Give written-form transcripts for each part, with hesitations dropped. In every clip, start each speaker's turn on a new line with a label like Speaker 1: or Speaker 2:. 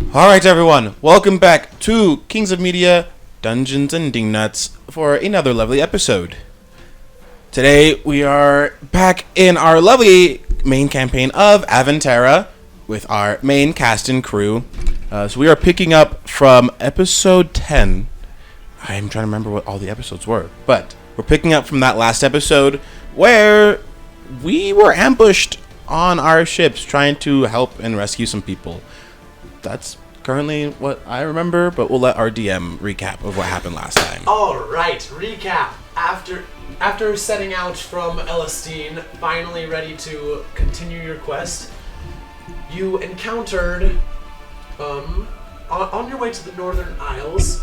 Speaker 1: Alright everyone, welcome back to Kings of Media, Dungeons and Dingnuts for another lovely episode. Today we are back in our lovely main campaign of Aventara with our main cast and crew. So we are picking up from episode 10. I'm trying to remember what all the episodes were, but we're picking up from that last episode where we were ambushed on our ships trying to help and rescue some people. That's currently what I remember, but we'll let our DM recap of what happened last time.
Speaker 2: Alright, recap. After setting out from Elistine, finally ready to continue your quest, you encountered, on your way to the Northern Isles,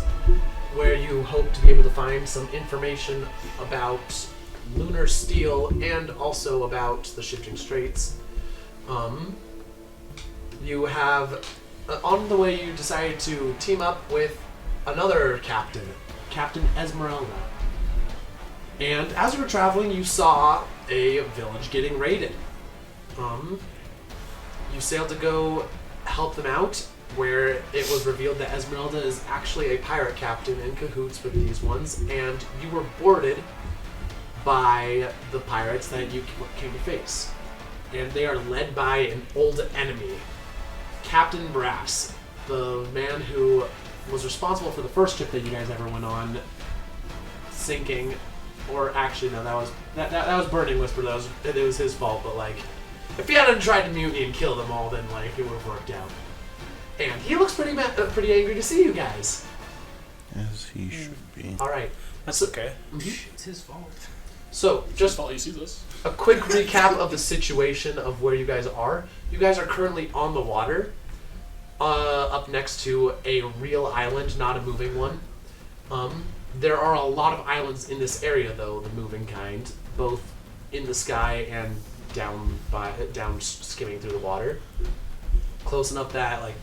Speaker 2: where you hope to be able to find some information about lunar steel and also about the Shifting Straits. You have... on the way, you decided to team up with another captain, Captain Esmeralda. And as you were traveling, you saw a village getting raided. You sailed to go help them out, where it was revealed that Esmeralda is actually a pirate captain in cahoots with these ones, and you were boarded by the pirates that you came to face. And they are led by an old enemy, Captain Brass, the man who was responsible for the first ship that you guys ever went on sinking, or actually no, that was Burning Whisper. It was his fault. But like, if he hadn't tried to mutiny and kill them all, then like it would have worked out. And he looks pretty angry to see you guys.
Speaker 1: As he should be.
Speaker 2: All right,
Speaker 3: that's okay.
Speaker 2: Mm-hmm.
Speaker 3: It's his fault.
Speaker 2: So just
Speaker 3: he sees us.
Speaker 2: A quick recap of the situation of where you guys are. You guys are currently on the water, up next to a real island, not a moving one. There are a lot of islands in this area, though, the moving kind, both in the sky and down skimming through the water. Close enough that like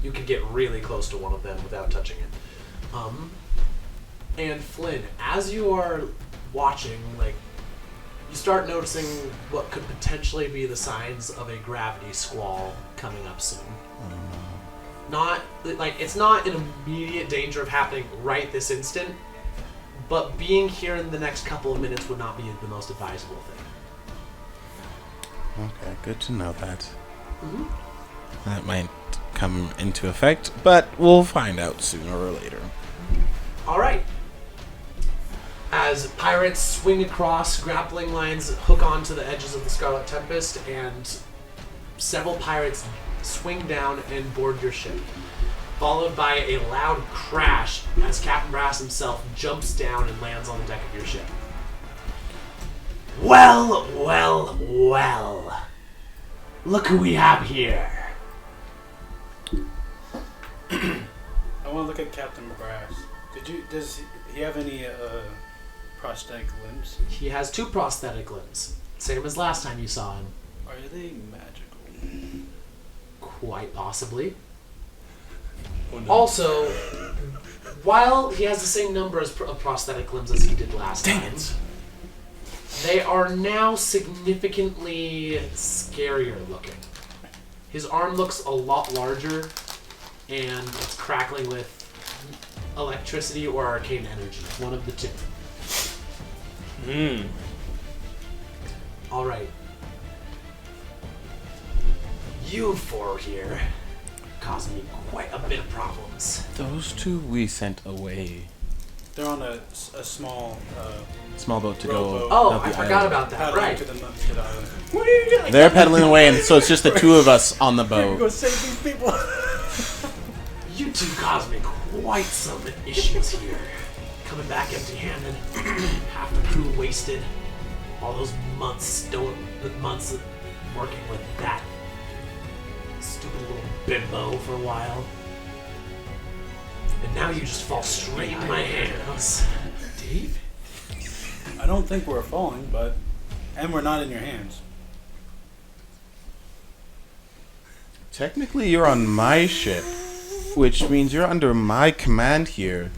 Speaker 2: you could get really close to one of them without touching it. And Flynn, as you are watching, like, you start noticing what could potentially be the signs of a gravity squall coming up soon. Not like it's not an immediate danger of happening right this instant, but being here in the next couple of minutes would not be the most advisable thing.
Speaker 1: Okay, good to know that.
Speaker 2: Mm-hmm.
Speaker 1: That might come into effect, but we'll find out sooner or later.
Speaker 2: All right. As pirates swing across, grappling lines hook onto the edges of the Scarlet Tempest, and several pirates swing down and board your ship, followed by a loud crash as Captain Brass himself jumps down and lands on the deck of your ship. Well, well, well. Look who we have here.
Speaker 3: I want to look at Captain Brass. Does he have any prosthetic limbs?
Speaker 2: He has 2 prosthetic limbs, same as last time you saw him.
Speaker 3: Are they magical?
Speaker 2: Quite possibly.
Speaker 3: Oh, no.
Speaker 2: Also, while he has the same number of prosthetic limbs as he did last time, they are now significantly scarier looking. His arm looks a lot larger, and it's crackling with electricity or arcane energy, one of the two. Alright. You 4 here causing me quite a bit of problems.
Speaker 1: Those 2 we sent away.
Speaker 3: They're on a small
Speaker 1: Small boat to
Speaker 3: rowboat.
Speaker 1: go.
Speaker 2: Oh,
Speaker 1: up
Speaker 2: I
Speaker 1: the
Speaker 2: forgot
Speaker 1: island.
Speaker 2: about that,
Speaker 3: paddling
Speaker 2: right.
Speaker 3: to the island.
Speaker 2: What are you doing?
Speaker 1: They're pedaling away, and so it's just the 2 of us on the boat.
Speaker 3: Go save these people.
Speaker 2: You 2 caused me quite some issues here. Coming back empty-handed, half the crew wasted, all those months of working with that stupid little bimbo for a while. And now you just fall straight into my hands. Dave?
Speaker 3: I don't think we're falling, and we're not in your hands.
Speaker 1: Technically, you're on my ship, which means you're under my command here.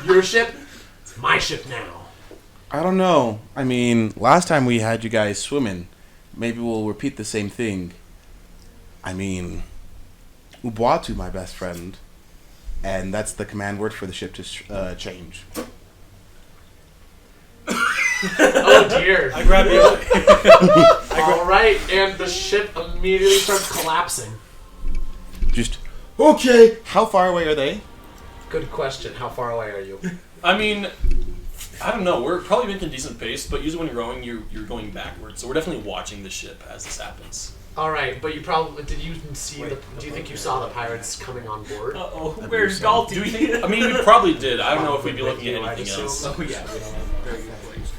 Speaker 2: Your ship? It's my ship now.
Speaker 1: I don't know. I mean, last time we had you guys swimming. Maybe we'll repeat the same thing. I mean, Ubuatu, my best friend. And that's the command word for the ship to change.
Speaker 2: Oh dear.
Speaker 3: I grab you.
Speaker 2: All right, and the ship immediately starts collapsing.
Speaker 1: Just, okay. How far away are they?
Speaker 2: Good question. How far away are you?
Speaker 4: I mean, I don't know. We're probably making decent pace, but usually when you're rowing, you're going backwards. So we're definitely watching the ship as this happens.
Speaker 2: All right, but you probably do you think you saw the pirates coming on board?
Speaker 5: Uh-oh, where's Galti?
Speaker 4: Do we, I mean, we probably did. I don't know if we'd be looking at anything else.
Speaker 5: Oh, yeah, we don't have very good place.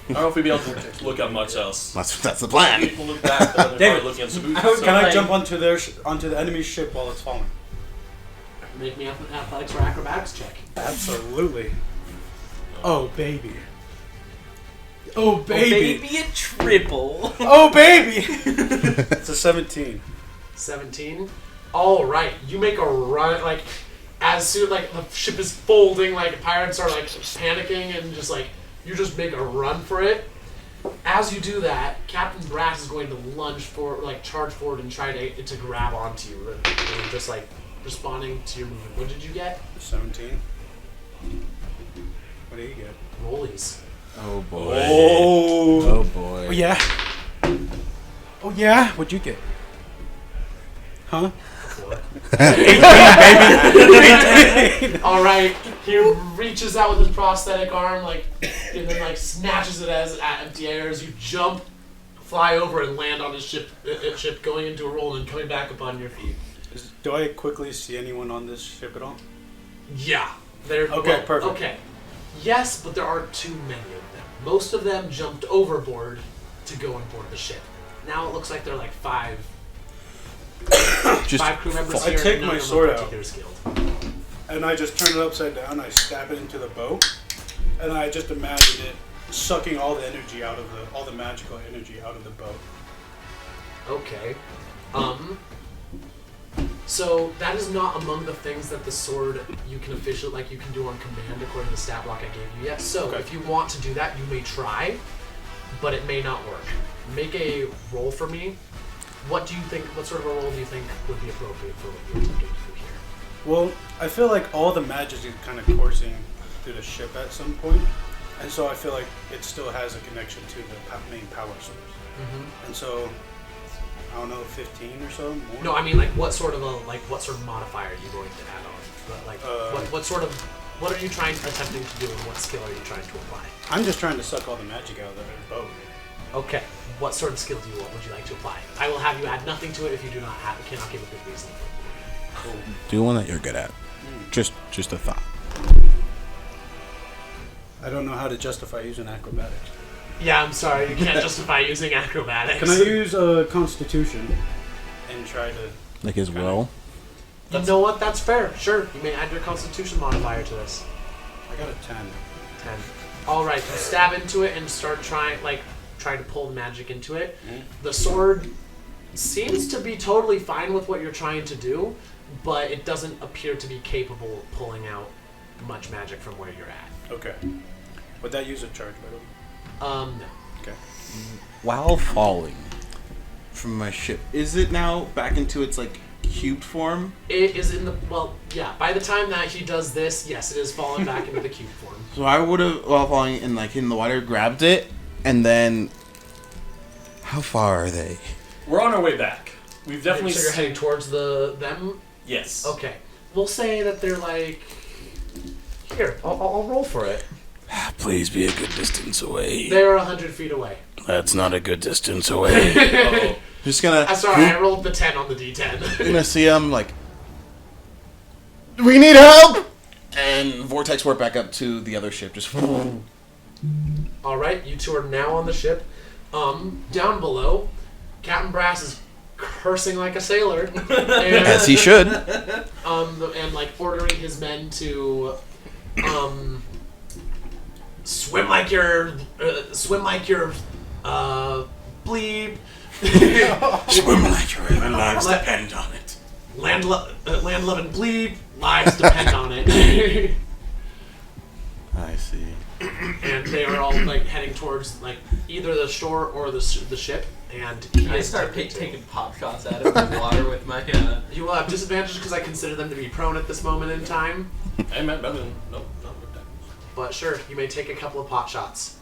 Speaker 4: I don't know if we'd be able to look at much else.
Speaker 1: That's the plan.
Speaker 4: People look back, but they're
Speaker 3: David,
Speaker 4: probably looking at Cebu.
Speaker 3: Can I jump onto the enemy's ship while it's falling?
Speaker 2: Make me an athletics or acrobatics check.
Speaker 3: Absolutely. Oh baby.
Speaker 5: Oh, baby, a triple.
Speaker 3: Oh baby. It's a 17.
Speaker 2: 17. All right, you make a run. Like as soon like the ship is folding, like pirates are like panicking and just like you just make a run for it. As you do that, Captain Brass is going to lunge for charge forward and try to grab onto you. And just like responding to your movement. What did you get?
Speaker 3: 17. What do you get?
Speaker 2: Rollies.
Speaker 1: Oh boy.
Speaker 3: Oh.
Speaker 1: Oh boy.
Speaker 3: Oh yeah. Oh yeah. What'd you get? Huh?
Speaker 2: All right, he reaches out with his prosthetic arm, and then snatches it at empty air as you jump, fly over, and land on his ship, going into a roll and coming back up on your feet.
Speaker 3: Do I quickly see anyone on this ship at all?
Speaker 2: Yeah, they're
Speaker 3: Okay, perfect.
Speaker 2: Okay, yes, but there are too many of them. Most of them jumped overboard to go on board the ship. Now it looks like they're five crew members
Speaker 3: I
Speaker 2: here.
Speaker 3: take
Speaker 2: none
Speaker 3: my
Speaker 2: of them
Speaker 3: sword
Speaker 2: are
Speaker 3: out.
Speaker 2: particularly skilled.
Speaker 3: And I just turn it upside down, I stab it into the boat, and I just imagine it sucking all the energy out of all the magical energy out of the boat.
Speaker 2: Okay. So that is not among the things that the sword you can you can do on command according to the stat block I gave you yet. So
Speaker 3: Okay.
Speaker 2: if you want to do that, you may try, but it may not work. Make a roll for me. What sort of a roll do you think would be appropriate for what you're attempting to do here?
Speaker 3: Well, I feel like all the magic is kind of coursing through the ship at some point, and so I feel like it still has a connection to the main power source.
Speaker 2: Mm-hmm.
Speaker 3: And so, I don't know, 15 or so more?
Speaker 2: No, I mean what sort of modifier are you going to add on? What are you attempting to do, and what skill are you trying to apply?
Speaker 3: I'm just trying to suck all the magic out of the boat.
Speaker 2: Okay. What sort of skill would you like to apply? I will have you add nothing to it if you cannot give a good reason for it.
Speaker 3: Cool.
Speaker 1: Do one that you're good at. Just a thought.
Speaker 3: I don't know how to justify using acrobatics.
Speaker 2: Yeah, I'm sorry. You can't justify using acrobatics.
Speaker 3: Can I use Constitution and try to...
Speaker 1: Like his will.
Speaker 2: You know what? That's fair. Sure. You may add your Constitution modifier to this.
Speaker 3: I got a 10.
Speaker 2: 10. All right. You stab into it and start trying to pull the magic into it. The sword seems to be totally fine with what you're trying to do, but it doesn't appear to be capable of pulling out much magic from where you're at.
Speaker 3: Okay. Would that use a charge, by the way?
Speaker 2: No.
Speaker 3: Okay.
Speaker 1: While falling from my ship, is it now back into its cubed form?
Speaker 2: It is in the by the time that he does this, yes, it is falling back into the cube form.
Speaker 1: So I would have, while falling in the water, grabbed it, and then how far are they?
Speaker 4: We're on our way back. We've definitely.
Speaker 2: So you're heading towards them.
Speaker 4: Yes.
Speaker 2: Okay. We'll say that they're here. I'll roll for it.
Speaker 1: Please be a good distance away.
Speaker 2: They're 100 feet away.
Speaker 1: That's not a good distance away.
Speaker 4: Uh-oh.
Speaker 1: Just gonna.
Speaker 2: I'm sorry, I rolled the 10 on the D10.
Speaker 1: Gonna see them we need help, and vortex warp back up to the other ship. Just.
Speaker 2: All right, you two are now on the ship. Down below, Captain Brass is cursing like a sailor, and,
Speaker 1: As he should.
Speaker 2: and ordering his men to swim like your bleep.
Speaker 1: Swim like your lives depend on it.
Speaker 2: Land love and bleep. Lives depend on it.
Speaker 1: I see.
Speaker 2: And they are all heading towards either the shore or the ship. And
Speaker 5: I start taking pop shots out of the water with my
Speaker 2: You will have disadvantage because I consider them to be prone at this moment in time.
Speaker 4: I meant better than no, not with that.
Speaker 2: But sure, you may take a couple of pot shots.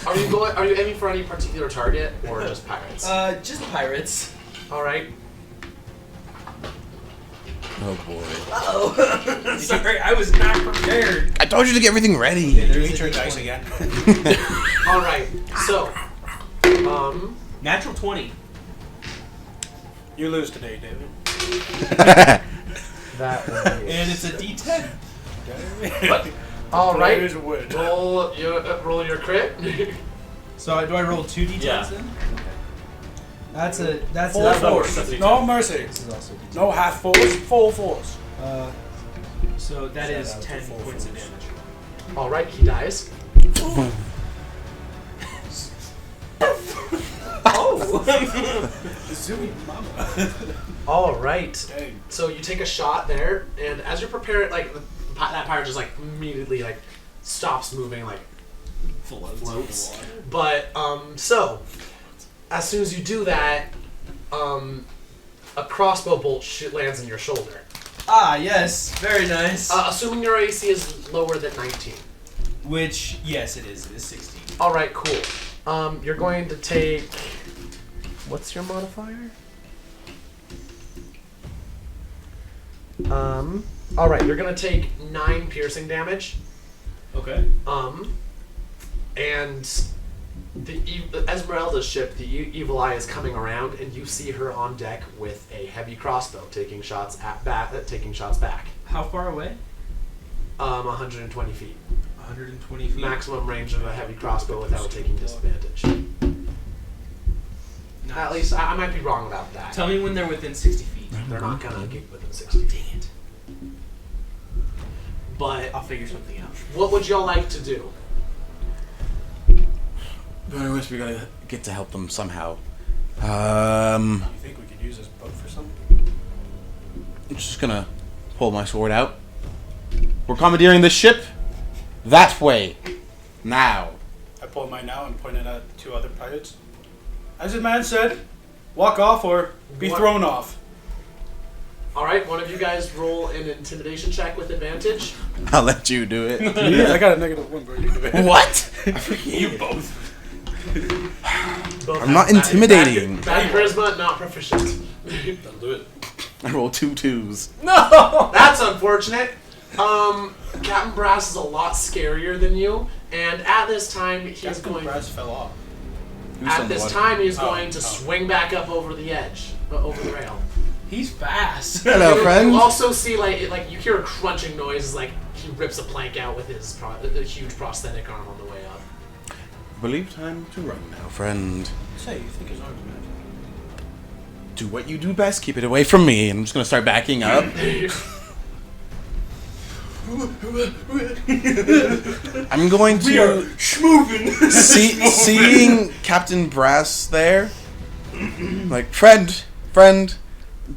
Speaker 2: Are you aiming for any particular target or just pirates?
Speaker 5: Just pirates.
Speaker 2: All right.
Speaker 1: Oh boy.
Speaker 5: Oh, sorry, I was not prepared.
Speaker 1: I told you to get everything ready.
Speaker 3: Did you eat your dice again?
Speaker 2: All right. So,
Speaker 5: Natural 20.
Speaker 3: You lose today, David.
Speaker 2: that will be
Speaker 5: And it's a D10.
Speaker 2: But, all right.
Speaker 3: Players win.
Speaker 2: Roll your crit.
Speaker 5: So do I roll 2 D10s
Speaker 4: Yeah.
Speaker 5: then? That's a
Speaker 3: Full
Speaker 4: force.
Speaker 3: force. No mercy.
Speaker 5: This is also D10.
Speaker 3: No half force. Full force.
Speaker 5: So that is
Speaker 3: Shout out to
Speaker 5: 10
Speaker 3: full
Speaker 5: points of
Speaker 3: force.
Speaker 5: damage.
Speaker 2: All right. He dies.
Speaker 5: Oh!
Speaker 3: Zooey mama.
Speaker 2: All right.
Speaker 3: Dang.
Speaker 2: So you take a shot there, and as you're preparing, like that pirate just like immediately like stops moving, like floats. But so as soon as you do that, a crossbow bolt lands in your shoulder.
Speaker 5: Ah, yes. Very nice.
Speaker 2: Assuming your AC is lower than 19.
Speaker 5: Which, yes, it is. It is 16.
Speaker 2: All right, cool. You're going to take. What's your modifier? All right, you're gonna take 9 piercing damage.
Speaker 4: Okay.
Speaker 2: And the Esmeralda's ship, the Evil Eye, is coming around, and you see her on deck with a heavy crossbow, taking shots back.
Speaker 5: How far away?
Speaker 2: 120 feet.
Speaker 5: 120 feet.
Speaker 2: Maximum range of a heavy crossbow without taking disadvantage.
Speaker 5: Nice.
Speaker 2: At least I might be wrong about that.
Speaker 5: Tell me when they're within 60 feet.
Speaker 2: They're not gonna get within 60 feet.
Speaker 5: Dang it.
Speaker 2: But
Speaker 5: I'll figure something out.
Speaker 2: what would y'all like to do?
Speaker 1: I wish we gotta get to help them somehow.
Speaker 3: You think we could use this boat for something?
Speaker 1: I'm just gonna pull my sword out. We're commandeering the ship that way. Now.
Speaker 3: I pulled mine out and pointed at 2 other pirates. As the man said, walk off or be
Speaker 2: What?
Speaker 3: thrown off.
Speaker 2: All right, one of you guys roll an intimidation check with advantage.
Speaker 1: I'll let you do it.
Speaker 3: Yeah, I got a -1, bro. You do it.
Speaker 1: What?
Speaker 4: You both.
Speaker 2: Both
Speaker 1: I'm not
Speaker 2: have
Speaker 1: intimidating.
Speaker 2: Bad charisma, not proficient.
Speaker 4: Don't do it.
Speaker 1: I roll 2 2s.
Speaker 2: No, that's unfortunate. Captain Brass is a lot scarier than you, and at this time he's
Speaker 3: Captain
Speaker 2: going.
Speaker 3: Brass fell off.
Speaker 2: At this time, he's
Speaker 3: Oh,
Speaker 2: going to swing back up over the edge, over the rail.
Speaker 5: He's fast.
Speaker 1: Hello, friend.
Speaker 2: You also see like you hear a crunching noise as like he rips a plank out with his the huge prosthetic arm on the way up.
Speaker 1: I believe time to run now, friend.
Speaker 3: Say, you think his arm's magic?
Speaker 1: Do what you do best. Keep it away from me. And I'm just gonna start backing up. I'm going to seeing Captain Brass there. Like, friend,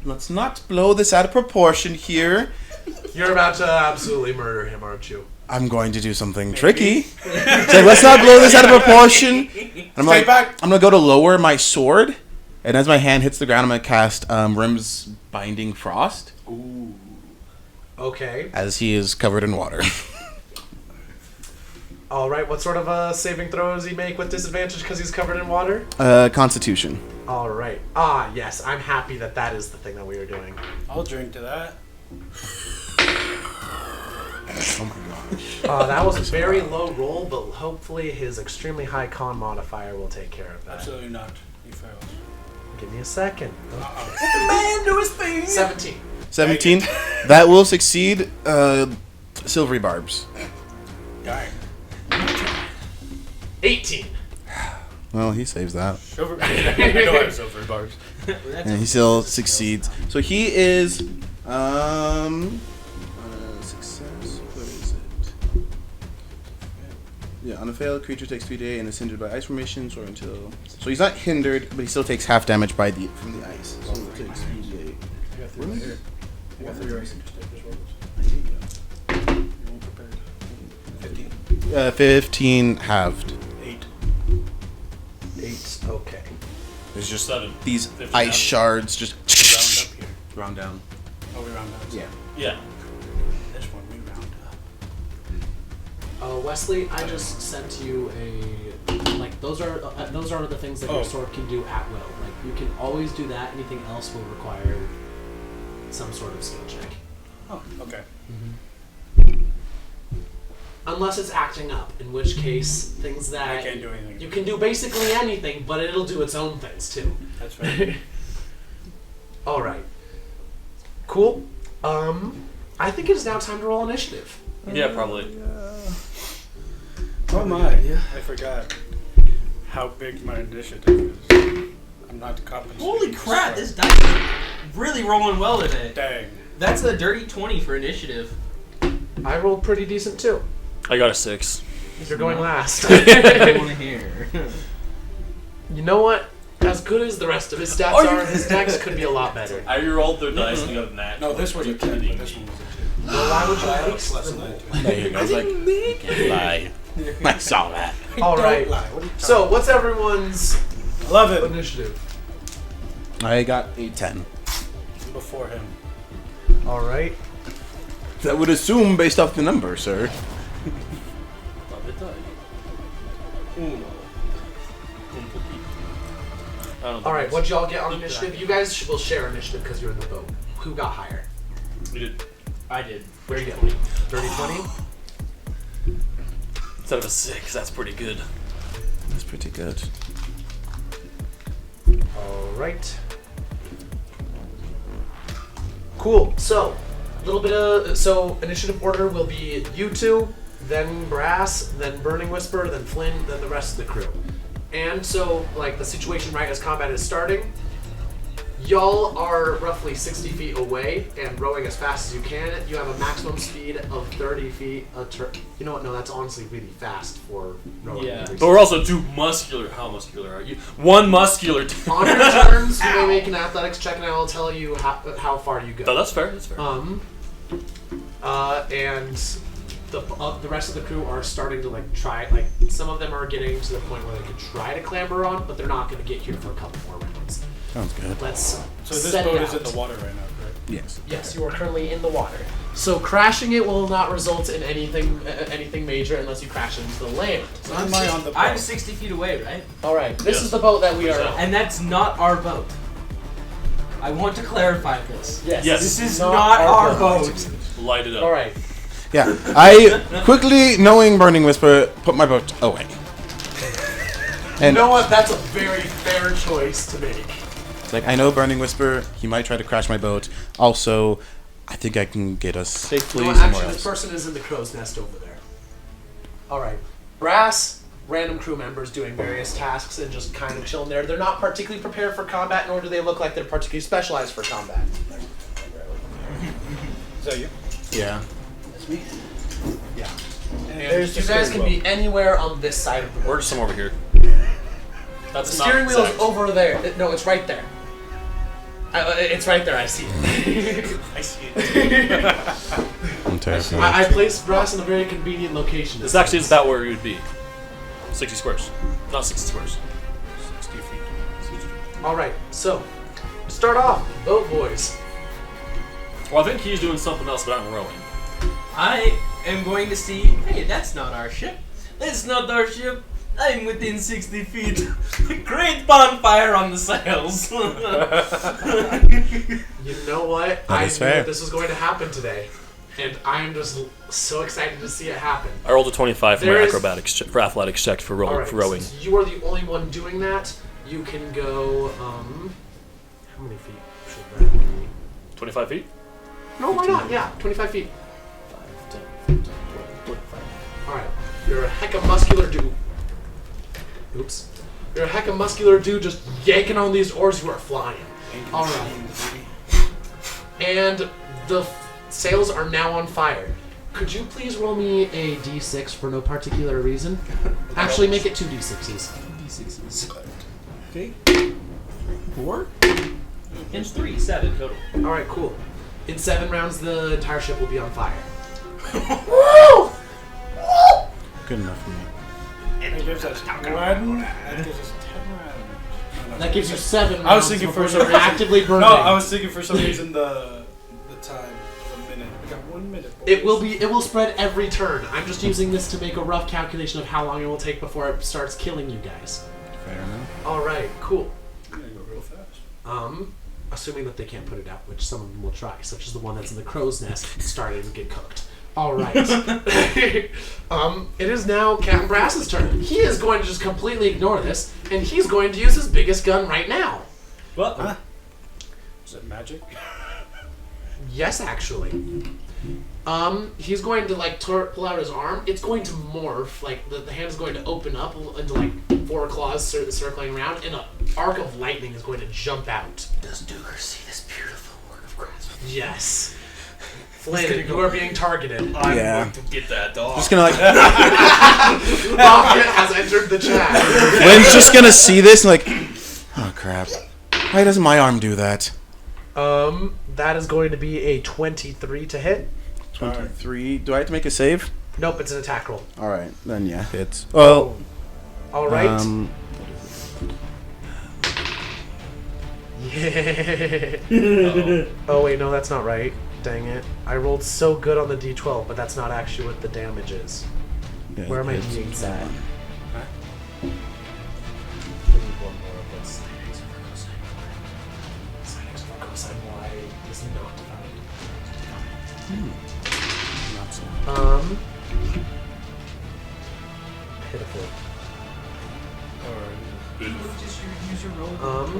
Speaker 1: let's not blow this out of proportion here.
Speaker 2: You're about to absolutely murder him, aren't you?
Speaker 1: I'm going to do something tricky. So let's not blow this out of proportion. And I'm
Speaker 3: Stay
Speaker 1: like,
Speaker 3: back.
Speaker 1: I'm gonna go to lower my sword, and as my hand hits the ground, I'm gonna cast Rim's Binding Frost,
Speaker 2: Ooh. Okay.
Speaker 1: as he is covered in water.
Speaker 2: All right. What sort of saving throw does he make with disadvantage because he's covered in water?
Speaker 1: Constitution.
Speaker 2: All right. Ah, yes. I'm happy that is the thing that we are doing.
Speaker 3: I'll drink to that.
Speaker 1: Oh my gosh.
Speaker 2: That was a very low roll, but hopefully his extremely high con modifier will take care of that.
Speaker 3: Absolutely not. He fails.
Speaker 2: Give me a second.
Speaker 3: Uh-oh.
Speaker 5: Man, do his thing.
Speaker 2: 17.
Speaker 1: 17. That will succeed. Silvery barbs.
Speaker 3: Dang.
Speaker 2: 18.
Speaker 1: Well, he saves that.
Speaker 3: Silver. I know I have silver barbs.
Speaker 1: And he still succeeds. So he is, success. What is it? Yeah, on a failed, creature takes 3d and is hindered by ice formations or until. So he's not hindered, but he still takes half damage from the ice. So it takes 3d8.
Speaker 3: I got 3 right here. I got 3 right here. Just roll this. 15.
Speaker 1: 15 halved.
Speaker 3: 8.
Speaker 2: 8. Okay.
Speaker 1: There's just
Speaker 4: 7.
Speaker 1: these
Speaker 4: 15
Speaker 1: ice
Speaker 4: halved.
Speaker 1: shards just Round down.
Speaker 3: Oh, we round up.
Speaker 1: Yeah.
Speaker 4: Yeah.
Speaker 3: This one we round up.
Speaker 2: Wesley, I just sent you those are the things that your sword can do at will. Like you can always do that. Anything else will require some sort of skill check.
Speaker 3: Oh, okay.
Speaker 2: Unless it's acting up, in which case things that
Speaker 3: I can't do anything.
Speaker 2: you can do basically anything, but it'll do its own things too.
Speaker 3: That's right.
Speaker 2: All right. Cool. I think it is now time to roll initiative.
Speaker 4: Yeah, probably.
Speaker 3: Oh my! I forgot how big my initiative is. I'm not compensating.
Speaker 5: Holy crap, this dice is really rolling well today.
Speaker 3: Dang.
Speaker 5: That's a dirty 20 for initiative.
Speaker 2: I rolled pretty decent too.
Speaker 4: I got a 6.
Speaker 2: You're going last.
Speaker 5: I want to hear.
Speaker 2: You know what? As good as the rest of his stats are, his dex could be a lot better.
Speaker 4: I rerolled their dice and got a nat.
Speaker 3: No, this was a 10. But this one was a 2.
Speaker 2: Well, why would you
Speaker 3: I
Speaker 2: waste
Speaker 3: less
Speaker 2: them
Speaker 3: than
Speaker 2: all?
Speaker 3: that.
Speaker 1: There you go. I was like, you can't lie. I saw that.
Speaker 2: All right.
Speaker 3: Don't lie. What are you
Speaker 2: So,
Speaker 3: talking
Speaker 2: what's everyone's
Speaker 3: about? Love it.
Speaker 2: initiative?
Speaker 1: I got a 10.
Speaker 3: Before him.
Speaker 2: All right.
Speaker 1: That would assume based off the number, sir.
Speaker 2: All right. What'd y'all get on initiative? You guys will share initiative because you're in the boat. Who got higher?
Speaker 4: We did.
Speaker 5: I did.
Speaker 2: Where'd you get? Dirty 20?
Speaker 4: Instead of a 6, that's pretty good.
Speaker 1: That's pretty good.
Speaker 2: All right. Cool. So, a little bit of initiative order will be you two, then Brass, then Burning Whisper, then Flynn, then the rest of the crew. And so, like the situation right as combat is starting, y'all are roughly 60 feet away and rowing as fast as you can. You have a maximum speed of 30 feet a turn. You know what? No, that's honestly really fast for rowing.
Speaker 5: Yeah.
Speaker 4: But we're also 2 muscular. How muscular are you? 1 muscular.
Speaker 2: On your turns, you may make an athletics check, and I will tell you how far you go.
Speaker 4: No, that's fair. That's fair.
Speaker 2: And the rest of the crew are starting to try. Some of them are getting to the point where they can try to clamber on, but they're not going to get here for a couple more rounds.
Speaker 1: Sounds good.
Speaker 2: Let's
Speaker 3: So this
Speaker 2: set
Speaker 3: boat
Speaker 2: it
Speaker 3: is in
Speaker 2: out.
Speaker 3: the water right now, correct?
Speaker 1: Yes.
Speaker 2: Yes, you are currently in the water. So crashing it will not result in anything major unless you crash into the land.
Speaker 3: So am I on the boat?
Speaker 5: I'm 60 feet away, right?
Speaker 2: All right, this
Speaker 4: Yes.
Speaker 2: is the boat that we are on.
Speaker 5: And that's not our boat. I want to clarify this.
Speaker 2: Yes,
Speaker 4: Yes.
Speaker 5: This is not our boat.
Speaker 4: Light it up.
Speaker 2: All right.
Speaker 1: Yeah. I quickly, knowing Burning Whisper, put my boat away.
Speaker 2: You
Speaker 1: And
Speaker 2: know what? That's a very fair choice to make.
Speaker 1: it's like, I know Burning Whisper, he might try to crash my boat. Also, I think I can get us safely
Speaker 2: No,
Speaker 1: somewhere
Speaker 2: actually, this
Speaker 1: else.
Speaker 2: person is in the crow's nest over there. All right. Brass, random crew members doing various tasks and just kind of chilling there. They're not particularly prepared for combat, nor do they look like they're particularly specialized for combat.
Speaker 3: Is that you?
Speaker 1: Yeah.
Speaker 3: That's me.
Speaker 2: Yeah.
Speaker 3: And
Speaker 2: And
Speaker 3: there's
Speaker 2: you
Speaker 3: the
Speaker 2: guys
Speaker 3: steering
Speaker 2: can
Speaker 3: wheel.
Speaker 2: be anywhere on this side of the boat.
Speaker 4: Or just some over here.
Speaker 2: The
Speaker 4: That's
Speaker 2: steering
Speaker 4: not
Speaker 2: wheel is
Speaker 4: exact.
Speaker 2: over there. No, it's right there. It's right there. I see it.
Speaker 3: I see it.
Speaker 1: I'm terrified.
Speaker 2: I placed Brass in a very convenient location.
Speaker 4: This actually is about where you would be. 60 squares. Not 60 squares.
Speaker 3: 60 feet.
Speaker 2: All right. So, to start off, boat boys.
Speaker 4: Well, I think he's doing something else, but I'm rowing.
Speaker 5: I am going to see. Hey, that's not our ship. That's not our ship. I'm within 60 feet. Great bonfire on the sails.
Speaker 2: You know what?
Speaker 1: That
Speaker 2: I
Speaker 1: is
Speaker 2: knew
Speaker 1: fair.
Speaker 2: this was going to happen today, and I'm just so excited to see it happen.
Speaker 4: I rolled a 25 for my
Speaker 2: There is-
Speaker 4: for athletics check for,
Speaker 2: All right,
Speaker 4: for rowing.
Speaker 2: since you are the only one doing that, you can go. How many feet should that be?
Speaker 4: 25 feet?
Speaker 2: No, why not? Yeah, 25 feet.
Speaker 4: 5, 10, 15, 20, 25.
Speaker 2: All right, you're a heck of muscular dude. Oops. You're a heck of muscular dude just yanking on these oars. You are flying. All right. And the sails are now on fire. Could you please roll me a d6 for no particular reason? Actually, make it 2 d6s.
Speaker 5: D6s.
Speaker 3: Okay.
Speaker 5: 4 and 3, 7 total.
Speaker 2: All right, cool. In 7 rounds, the entire ship will be on fire.
Speaker 1: Good enough for me.
Speaker 3: That gives us 1. That gives us 10 rounds. No,
Speaker 2: That gives you 7 rounds
Speaker 3: I was thinking
Speaker 2: before
Speaker 3: for some
Speaker 2: you're
Speaker 3: reason.
Speaker 2: actively burning.
Speaker 3: No, I was thinking for some reason the time of a minute. We got 1 minute.
Speaker 2: It will spread every turn. I'm just using this to make a rough calculation of how long it will take before it starts killing you guys.
Speaker 1: Fair enough.
Speaker 2: All right, cool.
Speaker 3: I'm gonna go real fast.
Speaker 2: Assuming that they can't put it out, which some of them will try, such as the one that's in the crow's nest starting to get cooked. All right. It is now Captain Brass's turn. He is going to just completely ignore this, and he's going to use his biggest gun right now.
Speaker 4: What?
Speaker 3: Huh? Is it magic?
Speaker 2: Yes, actually. He's going to like pull out his arm. It's going to morph. Like the hand is going to open up into like 4 claws circling around, and an arc of lightning is going to jump out.
Speaker 5: Does Duger see this beautiful work of craftsmanship?
Speaker 2: Yes. Flynn, you are being targeted.
Speaker 4: I'm
Speaker 1: Yeah.
Speaker 4: going to get that dog.
Speaker 1: Just gonna like.
Speaker 2: Rocket has entered the chat.
Speaker 1: Lynn's just gonna see this and like. Oh crap! Why doesn't my arm do that?
Speaker 2: That is going to be a 23 to hit.
Speaker 1: 23. Do I have to make a save?
Speaker 2: Nope, it's an attack roll.
Speaker 1: All right, then yeah, hits. Well,
Speaker 2: All right. Yeah. Oh wait, no, that's not right. Dang it! I rolled so good on the d12, but that's not actually what the damage is.
Speaker 1: yeah,
Speaker 2: Where are my
Speaker 1: hits.
Speaker 2: d8s at?
Speaker 5: We need one more of those.
Speaker 2: Sin X over cosine y is not
Speaker 1: Not so.
Speaker 2: divided. Pitiful.
Speaker 5: Just use your roll.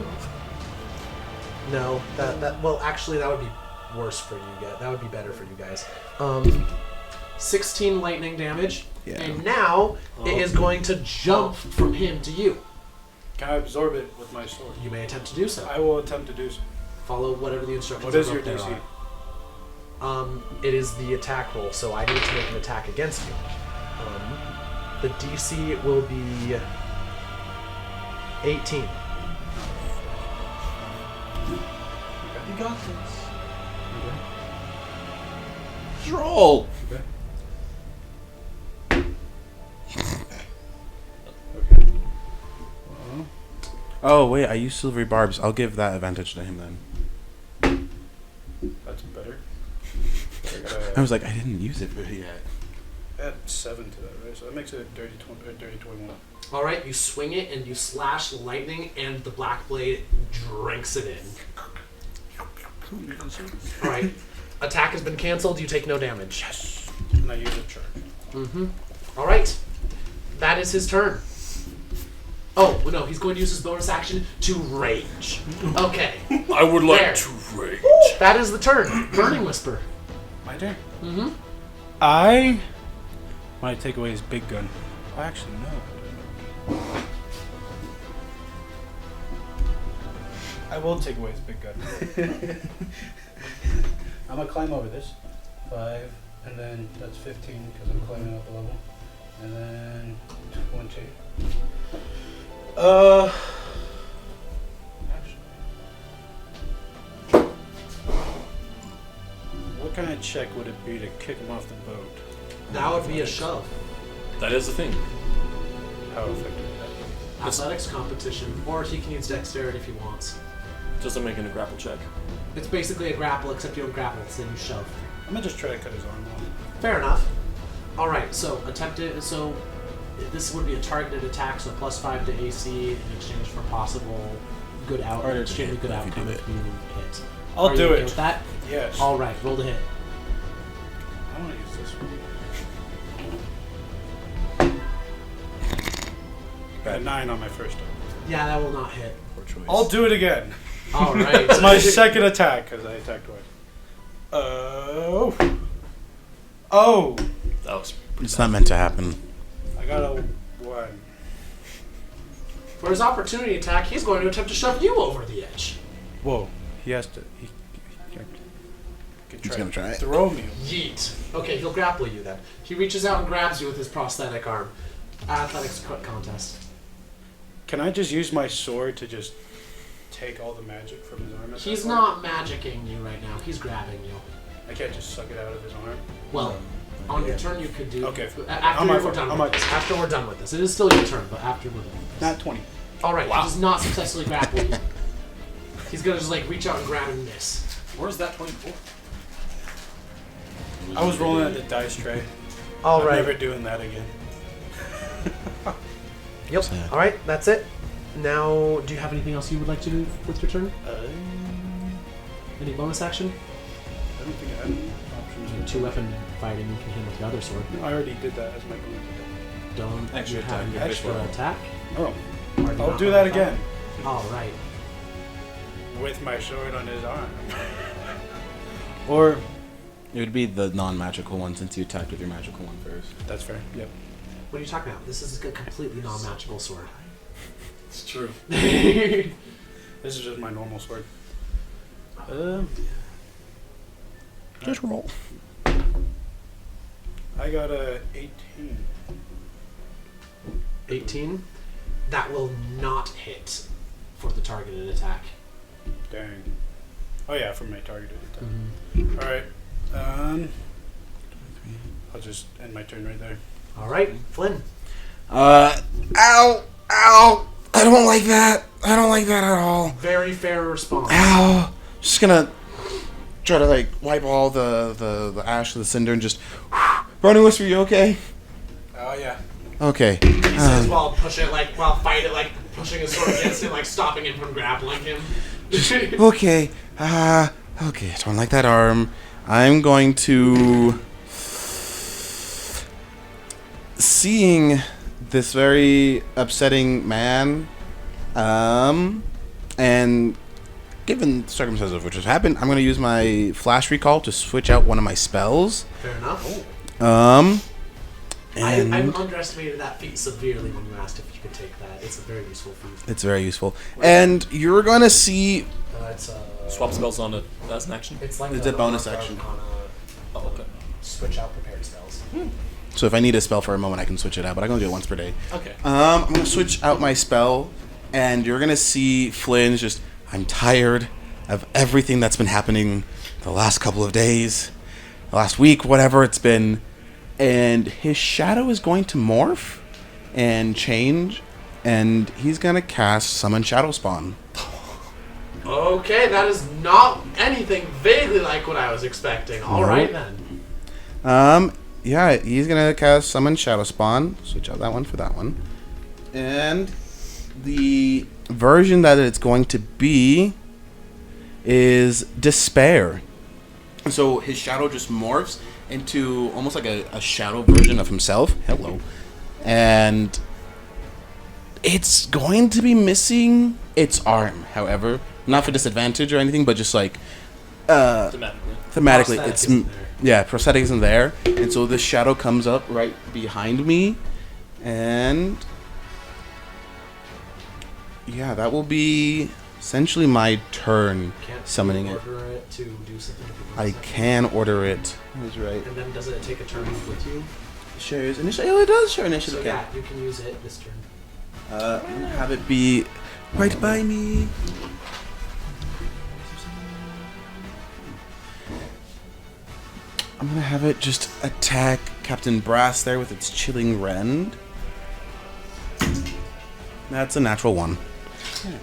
Speaker 2: No, that well, actually, that would be worse for you guys. That would be better for you guys. 16 lightning damage,
Speaker 1: Yeah.
Speaker 2: and now it is going to jump from him to you.
Speaker 3: Can I absorb it with my sword?
Speaker 2: You may attempt to do so.
Speaker 3: I will attempt to do so.
Speaker 2: Follow whatever the instructions
Speaker 3: What is
Speaker 2: are
Speaker 3: your
Speaker 2: up there
Speaker 3: DC?
Speaker 2: are. It is the attack roll, so I need to make an attack against you. The DC will be 18.
Speaker 5: You got this.
Speaker 1: Roll.
Speaker 3: Okay.
Speaker 1: Oh wait, I use silvery barbs. I'll give that advantage to him then.
Speaker 3: That's better.
Speaker 1: I was like, I didn't use it yet.
Speaker 3: Add 7 to that, right? So that makes it a dirty 21.
Speaker 2: All right, you swing it and you slash lightning, and the black blade drinks it in. All right, attack has been canceled. You take no damage.
Speaker 3: Yes. And I use a charge.
Speaker 2: All right, that is his turn. Oh no, he's going to use his bonus action to rage. Okay,
Speaker 4: I would like
Speaker 2: There.
Speaker 4: to rage.
Speaker 2: that is the turn. Burning Whisper.
Speaker 3: My turn.
Speaker 2: Mm-hmm.
Speaker 3: I want to take away his big gun. Oh, actually, no. I will take away his big gun. I'm gonna climb over this. 5, and then that's 15 because I'm climbing up a level. And then 20. What kind of check would it be to kick him off the boat?
Speaker 2: That would be a shove.
Speaker 4: That is the thing.
Speaker 3: How effective would that be?
Speaker 2: Athletics competition, or he can use dexterity if he wants.
Speaker 4: Just making a grapple check.
Speaker 2: It's basically a grapple, except you don't grapple, so then you shove.
Speaker 3: I'm gonna just try to cut his arm off.
Speaker 2: Fair enough. All right, so attempt it. So this would be a targeted attack, so +5 to AC in exchange for possible good
Speaker 1: Harder to
Speaker 2: extremely
Speaker 1: hit
Speaker 2: good
Speaker 1: if you do
Speaker 2: outcome
Speaker 1: it.
Speaker 2: if you hit.
Speaker 3: I'll
Speaker 2: Are you
Speaker 3: do
Speaker 2: okay
Speaker 3: it.
Speaker 2: with that?
Speaker 3: Yes.
Speaker 2: All right, roll to hit.
Speaker 3: I want to use this one. Got a 9 on my first one.
Speaker 2: Yeah, that will not hit.
Speaker 1: Poor choice.
Speaker 3: I'll do it again.
Speaker 2: All right.
Speaker 3: It's my second attack because I attacked twice. Oh.
Speaker 4: That was.
Speaker 1: It's not meant to happen.
Speaker 3: I got a 1.
Speaker 2: For his opportunity attack, he's going to attempt to shove you over the edge.
Speaker 3: Whoa. He has to. He
Speaker 1: He's gonna try it.
Speaker 3: Throw me.
Speaker 2: Yeet. Okay, he'll grapple you then. He reaches out and grabs you with his prosthetic arm. Athletics contest.
Speaker 3: Can I just use my sword to just take all the magic from his arm? at
Speaker 2: He's
Speaker 3: that
Speaker 2: not
Speaker 3: point?
Speaker 2: magicking you right now. He's grabbing you.
Speaker 3: I can't just suck it out of his arm.
Speaker 2: Well, on your turn you could do.
Speaker 3: Okay.
Speaker 2: After
Speaker 3: On my
Speaker 2: we're
Speaker 3: phone,
Speaker 2: done
Speaker 3: on
Speaker 2: with
Speaker 3: my-
Speaker 2: this. After we're done with this. It is still your turn, but after we're done with this.
Speaker 3: Not 20.
Speaker 2: All right,
Speaker 4: Wow.
Speaker 2: he does not successfully grapple you. He's gonna just like reach out and grab and miss.
Speaker 4: Where's that 24?
Speaker 3: I was rolling at the dice tray.
Speaker 2: All
Speaker 3: I'm
Speaker 2: right.
Speaker 3: never doing that again.
Speaker 2: Yep. All right, that's it. Now, do you have anything else you would like to do with your turn? Any bonus action?
Speaker 3: I don't think I have any options.
Speaker 2: 2-weapon fighting, you can hit with the other sword.
Speaker 3: I already did that as my bonus.
Speaker 2: Don't
Speaker 4: Extra
Speaker 2: you have
Speaker 4: attack,
Speaker 2: an
Speaker 4: your
Speaker 2: extra
Speaker 4: fish roll.
Speaker 2: attack?
Speaker 3: Oh,
Speaker 2: Are you
Speaker 3: I'll
Speaker 2: not
Speaker 3: do
Speaker 2: gonna
Speaker 3: that
Speaker 2: fight?
Speaker 3: again.
Speaker 2: All right.
Speaker 3: With my sword on his arm. Or,
Speaker 1: It would be the non-magical one since you attacked with your magical one first.
Speaker 3: that's fair. Yep.
Speaker 2: What are you talking about? This is a completely non-magical sword.
Speaker 4: It's true.
Speaker 3: This is just my normal sword.
Speaker 1: Just roll.
Speaker 3: I got a 18.
Speaker 2: 18. That will not hit for the targeted attack.
Speaker 3: Dang. Oh yeah, for my targeted attack.
Speaker 2: Mm-hmm.
Speaker 3: Alright. I'll just end my turn right there.
Speaker 2: All right, Flynn.
Speaker 1: Ow! I don't like that. I don't like that at all.
Speaker 2: Very fair response.
Speaker 1: Ow! Just gonna try to like wipe all the ash of the cinder and just. Running Whisper, you okay?
Speaker 3: Oh yeah.
Speaker 1: Okay.
Speaker 2: He says while fighting, like pushing his sword against him, like stopping him from grappling him.
Speaker 1: Okay. Okay. I don't like that arm. I'm going to. Seeing this very upsetting man, and given circumstances of which has happened, I'm going to use my flash recall to switch out one of my spells.
Speaker 2: Fair enough.
Speaker 1: And
Speaker 2: I underestimated that feat severely when you asked if you could take that. It's a very useful feat.
Speaker 1: it's very useful. And you're going to see.
Speaker 2: It's
Speaker 4: Swap spells on it as an action.
Speaker 2: It's like
Speaker 1: It's a bonus action.
Speaker 4: Oh, okay.
Speaker 2: Switch out prepared spells.
Speaker 1: So if I need a spell for a moment, I can switch it out, but I can only do it once per day.
Speaker 4: Okay.
Speaker 1: I'm going to switch out my spell, and you're going to see Flynn's just, I'm tired of everything that's been happening the last couple of days, the last week, whatever it's been. And his shadow is going to morph and change, and he's going to cast Summon Shadow Spawn.
Speaker 2: Okay, that is not anything vaguely like what I was expecting. All right then.
Speaker 1: Yeah, he's going to cast Summon Shadow Spawn. Switch out that one for that one. And the version that it's going to be is Despair. So his shadow just morphs into almost like a shadow version of himself. Hello. And it's going to be missing its arm, however. Not for disadvantage or anything, but just like... thematically,
Speaker 2: Prosthetic
Speaker 1: it's...
Speaker 2: isn't there.
Speaker 1: Yeah, prosthetic isn't there. And so this shadow comes up right behind me. And... yeah, that will be essentially my turn
Speaker 2: Can't
Speaker 1: summoning
Speaker 2: you
Speaker 1: it.
Speaker 2: order it to do something. with the
Speaker 1: I
Speaker 2: bonus action?
Speaker 1: can order it. That's right.
Speaker 2: And then does it take a turn with you?
Speaker 1: Shares initiative. Oh, it does share initiative.
Speaker 2: So
Speaker 1: Okay.
Speaker 2: yeah, you can use it this turn.
Speaker 1: I'm gonna have it be right by me. I'm gonna have it just attack Captain Brass there with its chilling rend. That's a natural one.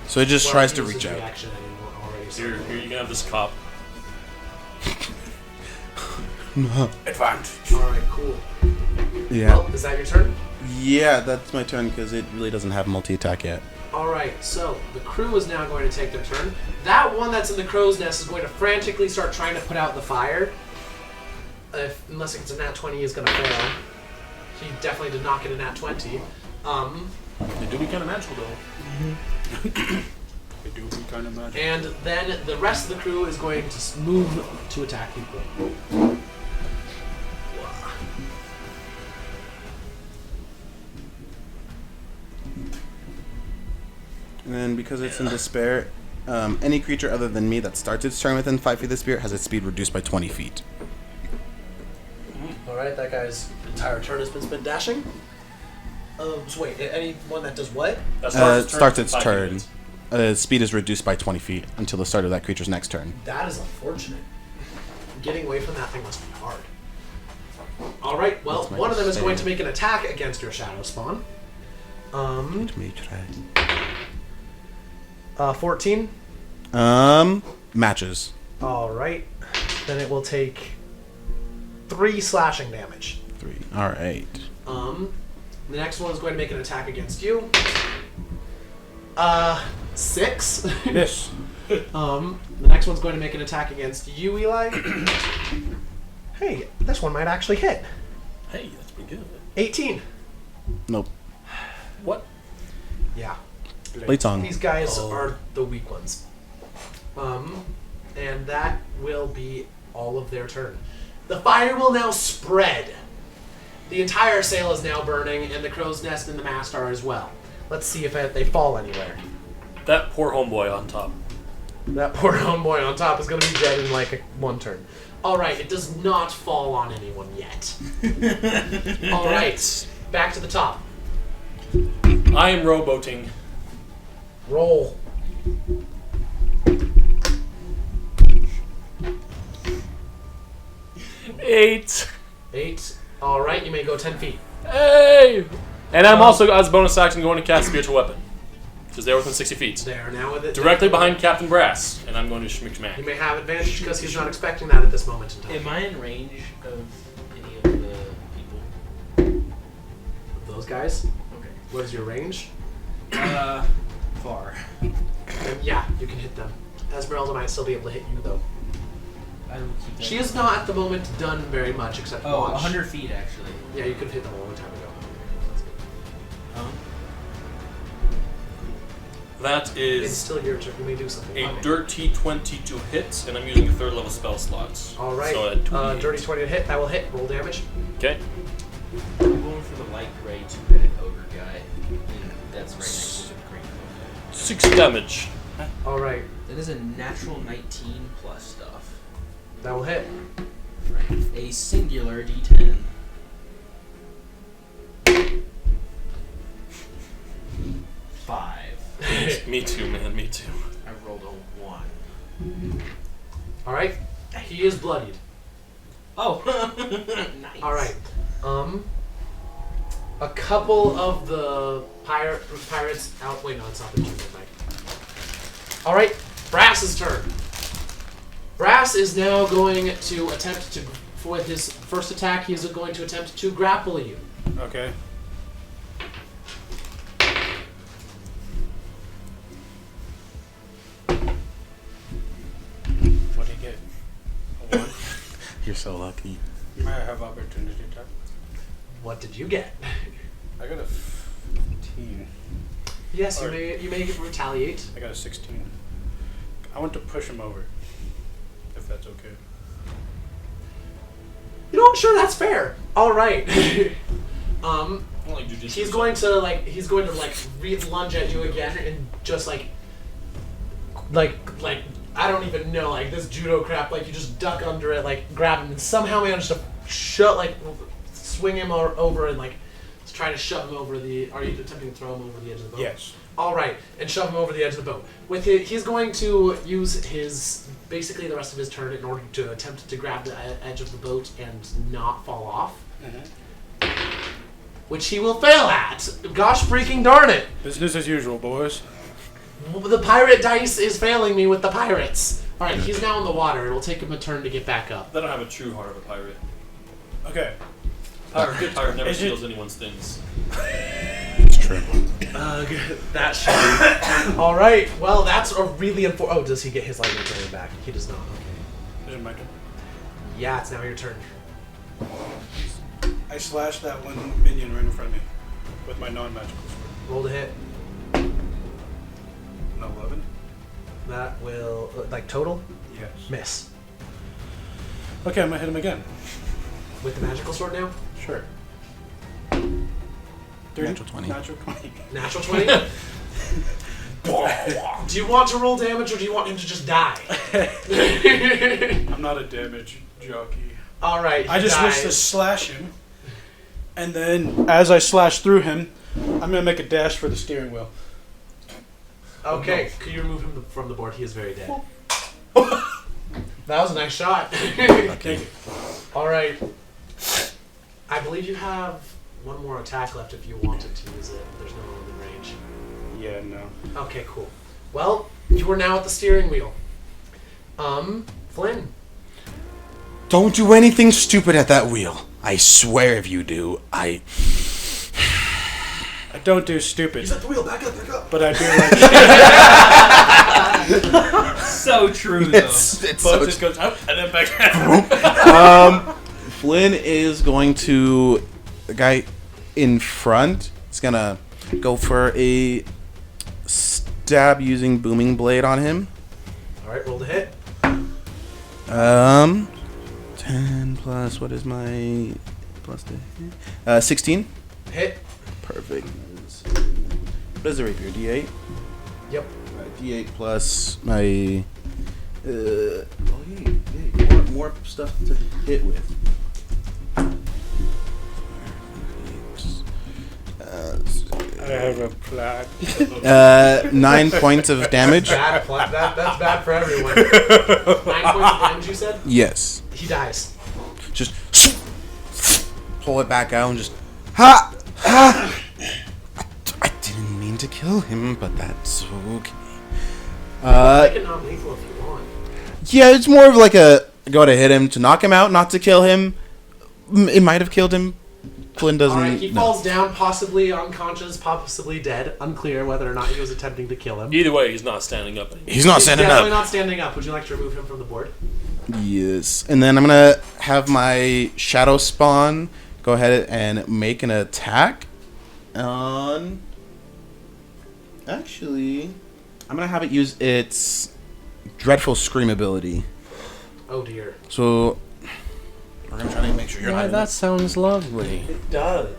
Speaker 1: So it just
Speaker 2: Well,
Speaker 1: tries
Speaker 2: he
Speaker 1: to
Speaker 2: used
Speaker 1: reach
Speaker 2: his
Speaker 1: out.
Speaker 2: reaction anymore already, so-
Speaker 4: Here you can have this cop.
Speaker 3: Advantage.
Speaker 2: Alright, cool.
Speaker 1: Yeah.
Speaker 2: Well, is that your turn?
Speaker 1: Yeah, that's my turn because it really doesn't have multi-attack yet.
Speaker 2: Alright, so the crew is now going to take their turn. That one that's in the crow's nest is going to frantically start trying to put out the fire. Unless it's a nat 20, he's going to fail. He definitely did not get a nat 20.
Speaker 4: They do be kind of magical though.
Speaker 3: I do be kind of magic.
Speaker 2: And then the rest of the crew is going to move to attack people.
Speaker 1: And then because it's in despair, any creature other than me that starts its turn within 5 feet of the spirit has its speed reduced by 20 feet.
Speaker 2: Alright, that guy's entire turn has been spent dashing. So wait, anyone that does what?
Speaker 4: That
Speaker 1: Starts its
Speaker 4: in 5
Speaker 1: turn.
Speaker 4: minutes.
Speaker 1: Speed is reduced by 20 feet until the start of that creature's next turn.
Speaker 2: That is unfortunate. Getting away from that thing must be hard. Alright, well,
Speaker 1: Let's make
Speaker 2: one of them is
Speaker 1: a
Speaker 2: going
Speaker 1: save.
Speaker 2: to make an attack against your shadow spawn.
Speaker 1: Let me try.
Speaker 2: 14.
Speaker 1: Matches.
Speaker 2: All right. Then it will take 3 slashing damage.
Speaker 1: 3. All right.
Speaker 2: The next one is going to make an attack against you. 6.
Speaker 3: Yes.
Speaker 2: The next one's going to make an attack against you, Eli. Hey, this one might actually hit.
Speaker 4: Hey, that's pretty good.
Speaker 2: 18.
Speaker 1: Nope.
Speaker 4: What?
Speaker 2: Yeah.
Speaker 1: Lights on.
Speaker 2: These guys are the weak ones. And that will be all of their turn. The fire will now spread. The entire sail is now burning, and the crow's nest and the mast are as well. Let's see if they fall anywhere.
Speaker 4: That poor homeboy on top.
Speaker 2: That poor homeboy on top is going to be dead in like 1 turn. Alright, it does not fall on anyone yet. Alright, back to the top.
Speaker 4: I am rowboating.
Speaker 2: Roll.
Speaker 4: Eight.
Speaker 2: 8. Alright, you may go 10 feet.
Speaker 4: Hey! And I'm also, as a bonus action, going to cast Spiritual Weapon. Because they're within 60 feet.
Speaker 2: There, now with it.
Speaker 4: Directly behind Captain Brass. And I'm going to schmick
Speaker 2: You
Speaker 4: schmack.
Speaker 2: may have advantage because he's not expecting that at this moment in time.
Speaker 5: Am I in range of any of the people?
Speaker 2: Those guys?
Speaker 5: Okay.
Speaker 2: What is your range?
Speaker 5: Far.
Speaker 2: Yeah, you can hit them. Esmeralda might still be able to hit you, though.
Speaker 5: I will keep that
Speaker 2: She
Speaker 5: in
Speaker 2: is
Speaker 5: mind.
Speaker 2: not at the moment done very much except
Speaker 5: Oh,
Speaker 2: watch.
Speaker 5: 100 feet actually.
Speaker 2: Yeah, you could hit them a long time ago.
Speaker 4: That
Speaker 2: It's
Speaker 4: is
Speaker 2: still your turn. You may do something.
Speaker 4: a dirty 20 to hit, and I'm using a 3rd level spell slot.
Speaker 2: All right.
Speaker 4: So a 2d8.
Speaker 2: Dirty 20 to hit. That will hit. Roll damage.
Speaker 4: Okay.
Speaker 5: I'm going for the light gray 2-headed ogre guy. And that's right next to the green.
Speaker 4: 6 damage.
Speaker 2: All right.
Speaker 5: That is a natural 19 plus stuff.
Speaker 2: That will hit.
Speaker 5: A singular d10. Five.
Speaker 4: Me too, man. Me too.
Speaker 5: I rolled a 1.
Speaker 2: All right. He is bloodied.
Speaker 5: Oh, nice.
Speaker 2: All right. A couple of the pirates out. Wait, no, it's not the turn. All right. Brass's turn. Brass is now going to attempt to, for his first attack, he is going to attempt to grapple you.
Speaker 3: Okay. What do you get? A 1?
Speaker 1: You're so lucky.
Speaker 3: You might have opportunity attack.
Speaker 2: What did you get?
Speaker 3: I got a 15.
Speaker 2: Yes,
Speaker 3: Or-
Speaker 2: you may retaliate.
Speaker 3: I got a 16. I want to push him over. If that's okay.
Speaker 2: You know, I'm sure that's fair. All right.
Speaker 4: Like jujitsu
Speaker 2: He's
Speaker 4: or
Speaker 2: going to lunge at you again and just like I don't even know, like this judo crap, like you just duck under it, like grab him and somehow manage to swing him over and like try to shove him over the. Are you attempting to throw him over the edge of the boat?
Speaker 3: Yes.
Speaker 2: All right, and shove him over the edge of the boat. With it, he's going to use his basically the rest of his turn in order to attempt to grab the edge of the boat and not fall off. Which he will fail at. Gosh freaking darn it.
Speaker 3: Business as usual, boys.
Speaker 2: The pirate dice is failing me with the pirates. Alright, he's now in the water. It'll take him a turn to get back up.
Speaker 4: They don't have a true heart of a pirate.
Speaker 3: Okay.
Speaker 4: Good pirate never
Speaker 3: Is it-
Speaker 4: steals anyone's things.
Speaker 1: It's true.
Speaker 2: That shit. Alright, well, that's a really important. Oh, does he get his lightning turn back? He does not. Okay.
Speaker 3: Is it my turn?
Speaker 2: Yeah, it's now your turn.
Speaker 3: I slashed that one minion right in front of me with my non-magical sword.
Speaker 2: Roll to hit.
Speaker 3: An 11?
Speaker 2: That will. Like total?
Speaker 3: Yes.
Speaker 2: Miss.
Speaker 3: Okay, I'm gonna hit him again.
Speaker 2: With the magical sword now?
Speaker 3: Sure.
Speaker 1: Natural 20.
Speaker 3: Natural 20.
Speaker 2: Natural 20? Do you want to roll damage or do you want him to just die?
Speaker 3: I'm not a damage jockey.
Speaker 2: Alright,
Speaker 3: I just wish to slash him, and then as I slash through him, I'm gonna make a dash for the steering wheel.
Speaker 2: Okay, could you remove him from the board? He is very dead. That was a nice shot.
Speaker 1: Okay.
Speaker 2: Alright. I believe you have one more attack left if you wanted to use it. There's no one in range.
Speaker 3: Yeah, no.
Speaker 2: Okay, cool. Well, you are now at the steering wheel. Flynn.
Speaker 1: Don't do anything stupid at that wheel. I swear if you do,
Speaker 3: I don't do stupid.
Speaker 4: He's at the wheel. Back up.
Speaker 3: But I do like.
Speaker 5: So true, though.
Speaker 1: it's
Speaker 3: Boat
Speaker 1: so
Speaker 3: just goes up and then back.
Speaker 1: Flynn is going to the guy in front. He's gonna go for a stab using booming blade on him.
Speaker 2: All right, roll to hit.
Speaker 1: 10 plus what is my plus to hit? 16.
Speaker 2: Hit.
Speaker 1: Perfect. What is the rapier? D8.
Speaker 2: Yep.
Speaker 1: D8 plus my more stuff to hit with.
Speaker 3: I have a plan.
Speaker 1: 9 points of damage.
Speaker 2: That's bad for everyone. 9 points of damage, you said?
Speaker 1: Yes.
Speaker 2: He dies.
Speaker 1: Just pull it back out and just ha. I didn't mean to kill him, but that's okay.
Speaker 2: Make it non-lethal if you want.
Speaker 1: Yeah, it's more of like a go to hit him to knock him out, not to kill him. It might have killed him. Flynn doesn't.
Speaker 2: Alright, he falls down, possibly unconscious, possibly dead. Unclear whether or not he was attempting to kill him.
Speaker 4: Either way, he's not standing up anymore.
Speaker 1: He's not standing
Speaker 2: definitely
Speaker 1: up.
Speaker 2: not standing up. Would you like to remove him from the board?
Speaker 1: Yes, and then I'm gonna have my shadow spawn go ahead and make an attack on. Actually, I'm gonna have it use its dreadful scream ability.
Speaker 2: Oh dear.
Speaker 1: So we're gonna try to make sure you're not.
Speaker 6: That sounds lovely.
Speaker 1: It does.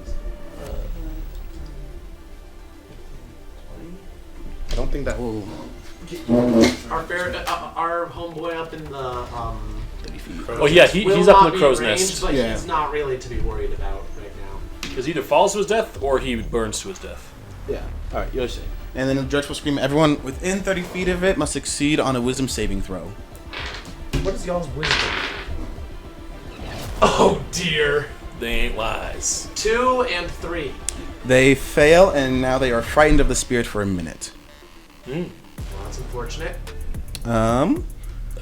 Speaker 1: I don't think that will.
Speaker 2: Our homeboy up in the
Speaker 4: Oh yeah, he's up in the crow's nest.
Speaker 2: But
Speaker 1: Yeah.
Speaker 2: he's not really to be worried about right now.
Speaker 4: Because either falls to his death or he burns to his death.
Speaker 1: Yeah. All right, you're safe. And then the dreadful scream. Everyone within 30 feet of it must succeed on a wisdom saving throw.
Speaker 2: What is y'all's wisdom? Oh dear.
Speaker 4: They ain't lies.
Speaker 2: 2 and 3.
Speaker 1: They fail, and now they are frightened of the spirit for a minute.
Speaker 2: Well, that's unfortunate.
Speaker 4: That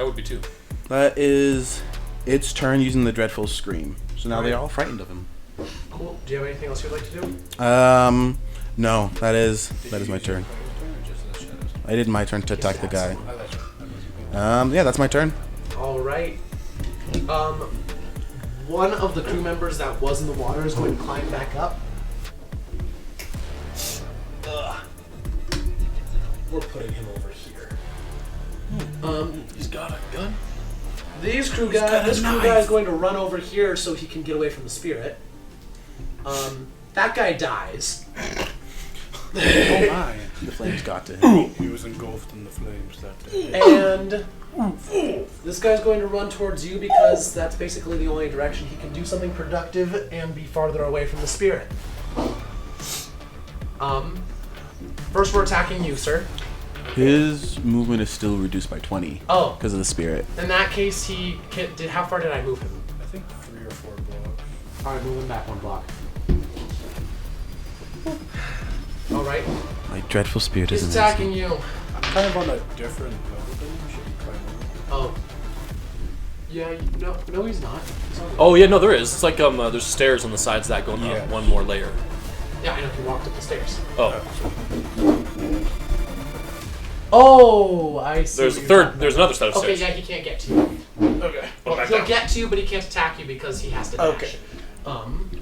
Speaker 4: would be 2.
Speaker 1: That is its turn using the dreadful scream. So now they're all frightened of him.
Speaker 2: Cool. Do you have anything else you'd like to do?
Speaker 1: No, that is my turn. I did my turn to attack the guy. Yeah, that's my turn.
Speaker 2: All right. One of the crew members that was in the water is going to climb back up. We're putting him over here.
Speaker 4: He's got a gun.
Speaker 2: This crew guy is going to run over here so he can get away from the spirit. That guy dies.
Speaker 3: Oh my.
Speaker 1: The flames got to him.
Speaker 3: He was engulfed in the flames that day.
Speaker 2: And this guy's going to run towards you because that's basically the only direction he can do something productive and be farther away from the spirit. First we're attacking you, sir.
Speaker 1: His movement is still reduced by 20
Speaker 2: Oh,
Speaker 1: because of the spirit.
Speaker 2: in that case, he did. How far did I move him?
Speaker 3: I think 3 or 4 blocks.
Speaker 2: All right, move him back 1 block. All right,
Speaker 1: My dreadful spirit
Speaker 2: he's
Speaker 1: is
Speaker 2: attacking you.
Speaker 3: I'm kind of on a different level than you. Should be climbing.
Speaker 2: Oh, yeah. No, he's not. He's on the-
Speaker 4: Oh yeah, no, there is. It's like there's stairs on the sides of that going
Speaker 3: Yeah.
Speaker 4: up one more layer.
Speaker 2: Yeah, I know. He walked up the stairs.
Speaker 4: Oh,
Speaker 2: Oh, I see.
Speaker 4: there's
Speaker 2: what
Speaker 4: a
Speaker 2: you're
Speaker 4: third.
Speaker 2: talking
Speaker 4: There's
Speaker 2: about.
Speaker 4: another set of
Speaker 2: Okay,
Speaker 4: stairs.
Speaker 2: yeah, he can't get to you.
Speaker 3: Okay.
Speaker 2: He'll get to you, but he can't attack you because he has to dash.
Speaker 3: Okay.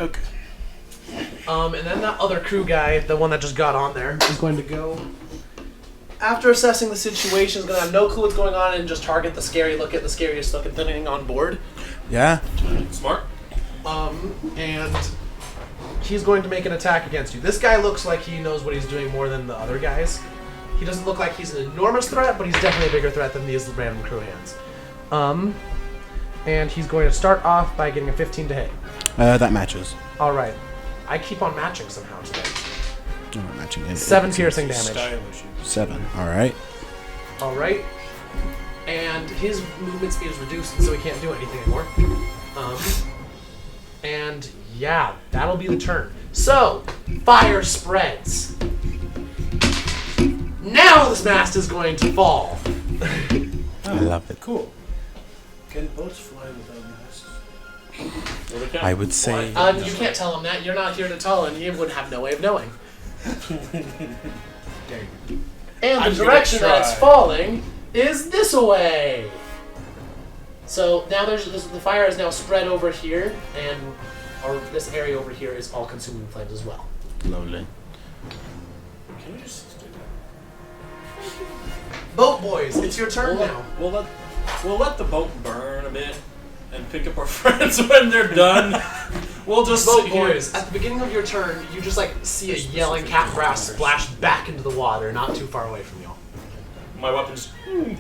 Speaker 2: Okay. And then that other crew guy, the one that just got on there, is going to go. After assessing the situation, is going to have no clue what's going on and just target the scariest looking thing on board.
Speaker 1: Yeah.
Speaker 4: Smart.
Speaker 2: And he's going to make an attack against you. This guy looks like he knows what he's doing more than the other guys. He doesn't look like he's an enormous threat, but he's definitely a bigger threat than these random crew hands. And he's going to start off by getting a 15 to hit.
Speaker 1: That matches.
Speaker 2: All right. I keep on matching somehow today.
Speaker 1: Oh, not matching it.
Speaker 2: 7 piercing
Speaker 3: He's
Speaker 2: damage.
Speaker 3: stylish.
Speaker 1: 7. All right.
Speaker 2: All right. And his movement speed is reduced, so he can't do anything anymore. And yeah, that'll be the turn. So, fire spreads. Now this mast is going to fall.
Speaker 1: I love it.
Speaker 3: Cool. Can boats fly without masts?
Speaker 4: Well, they can.
Speaker 1: I would say.
Speaker 2: You can't tell him that. You're not here to tell him. He would have no way of knowing. And the direction that it's falling is this way. So now the fire is now spread over here, or this area over here is all consuming flames as well.
Speaker 1: Lovely.
Speaker 4: Can you just do that?
Speaker 2: Boat boys, it's your turn now.
Speaker 4: We'll let the boat burn a bit and pick up our friends when they're done. We'll just
Speaker 2: Boat
Speaker 4: sit here.
Speaker 2: boys, at the beginning of your turn, you just see a yelling cat grass splash back into the water, not too far away from you.
Speaker 4: My weapon's boom.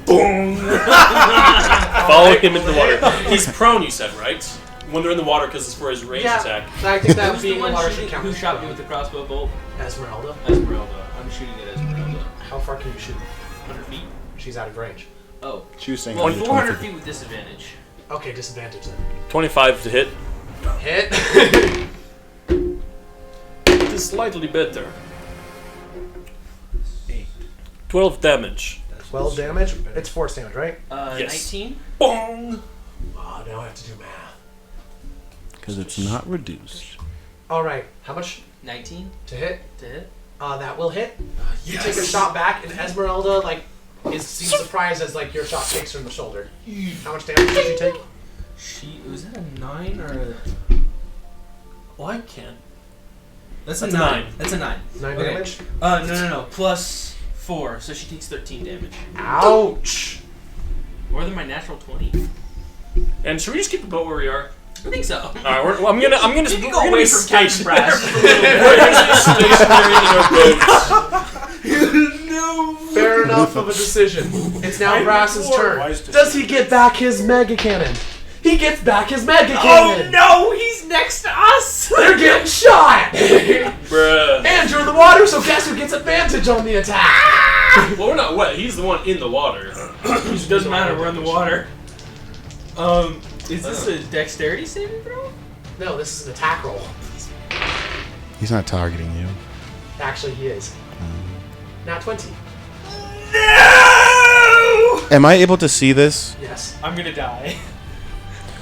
Speaker 4: Follow him into the water. He's prone, you said, right? When they're in the water, because it's for his range attack.
Speaker 2: I think that
Speaker 5: Who's
Speaker 2: being
Speaker 5: the
Speaker 2: in
Speaker 5: one
Speaker 2: the water
Speaker 5: shooting,
Speaker 2: should count.
Speaker 5: who shot me with the crossbow bolt?
Speaker 2: Esmeralda.
Speaker 5: Esmeralda. I'm shooting at Esmeralda.
Speaker 2: How far can you shoot?
Speaker 5: 100 feet?
Speaker 2: She's out of range.
Speaker 5: Oh.
Speaker 1: She was saying
Speaker 5: Well,
Speaker 1: 120
Speaker 5: 400
Speaker 1: feet.
Speaker 5: feet with disadvantage.
Speaker 2: Okay, disadvantage then.
Speaker 4: 25 to hit.
Speaker 2: Hit.
Speaker 4: It is slightly better. 12 damage.
Speaker 2: 12 damage. It's force damage, right?
Speaker 4: Yes.
Speaker 5: 19?
Speaker 4: Bong!
Speaker 2: Oh, now I have to do math.
Speaker 1: Because it's not reduced.
Speaker 2: Alright, how much
Speaker 5: 19
Speaker 2: to hit?
Speaker 5: to hit?
Speaker 2: That will hit. You take a shot back, and Esmeralda, seems surprised as, your shot takes her in the shoulder. How much damage did she take?
Speaker 5: Was that a 9 or a...
Speaker 4: Well, I can't.
Speaker 5: That's
Speaker 4: a
Speaker 5: a
Speaker 4: 9.
Speaker 5: 9. That's a 9.
Speaker 2: 9
Speaker 5: Okay.
Speaker 2: damage?
Speaker 5: No. Plus 4, so she takes 13 damage.
Speaker 2: Ouch!
Speaker 5: More than my natural 20.
Speaker 4: And should we just keep the boat where we are?
Speaker 5: I think so.
Speaker 4: Alright, I'm gonna
Speaker 5: You can go away from Captain Brass.
Speaker 4: We're gonna be stationary in our boats.
Speaker 5: No.
Speaker 2: Fair enough of a decision. It's now Brass's turn.
Speaker 3: Wise
Speaker 2: Does he get back his mega cannon? He gets back his mega
Speaker 5: Oh
Speaker 2: cannon!
Speaker 5: no, he's next to us!
Speaker 2: They're getting shot!
Speaker 4: Bruh.
Speaker 2: And you're in the water, so guess who gets advantage on the attack?
Speaker 4: Well, we're not wet. He's the one in the water.
Speaker 5: It doesn't matter, we're in the water. Is this a dexterity saving throw?
Speaker 2: No, this is an attack roll.
Speaker 1: He's not targeting you.
Speaker 2: Actually, he is. Not 20.
Speaker 5: No!
Speaker 1: Am I able to see this?
Speaker 2: Yes.
Speaker 5: I'm gonna die.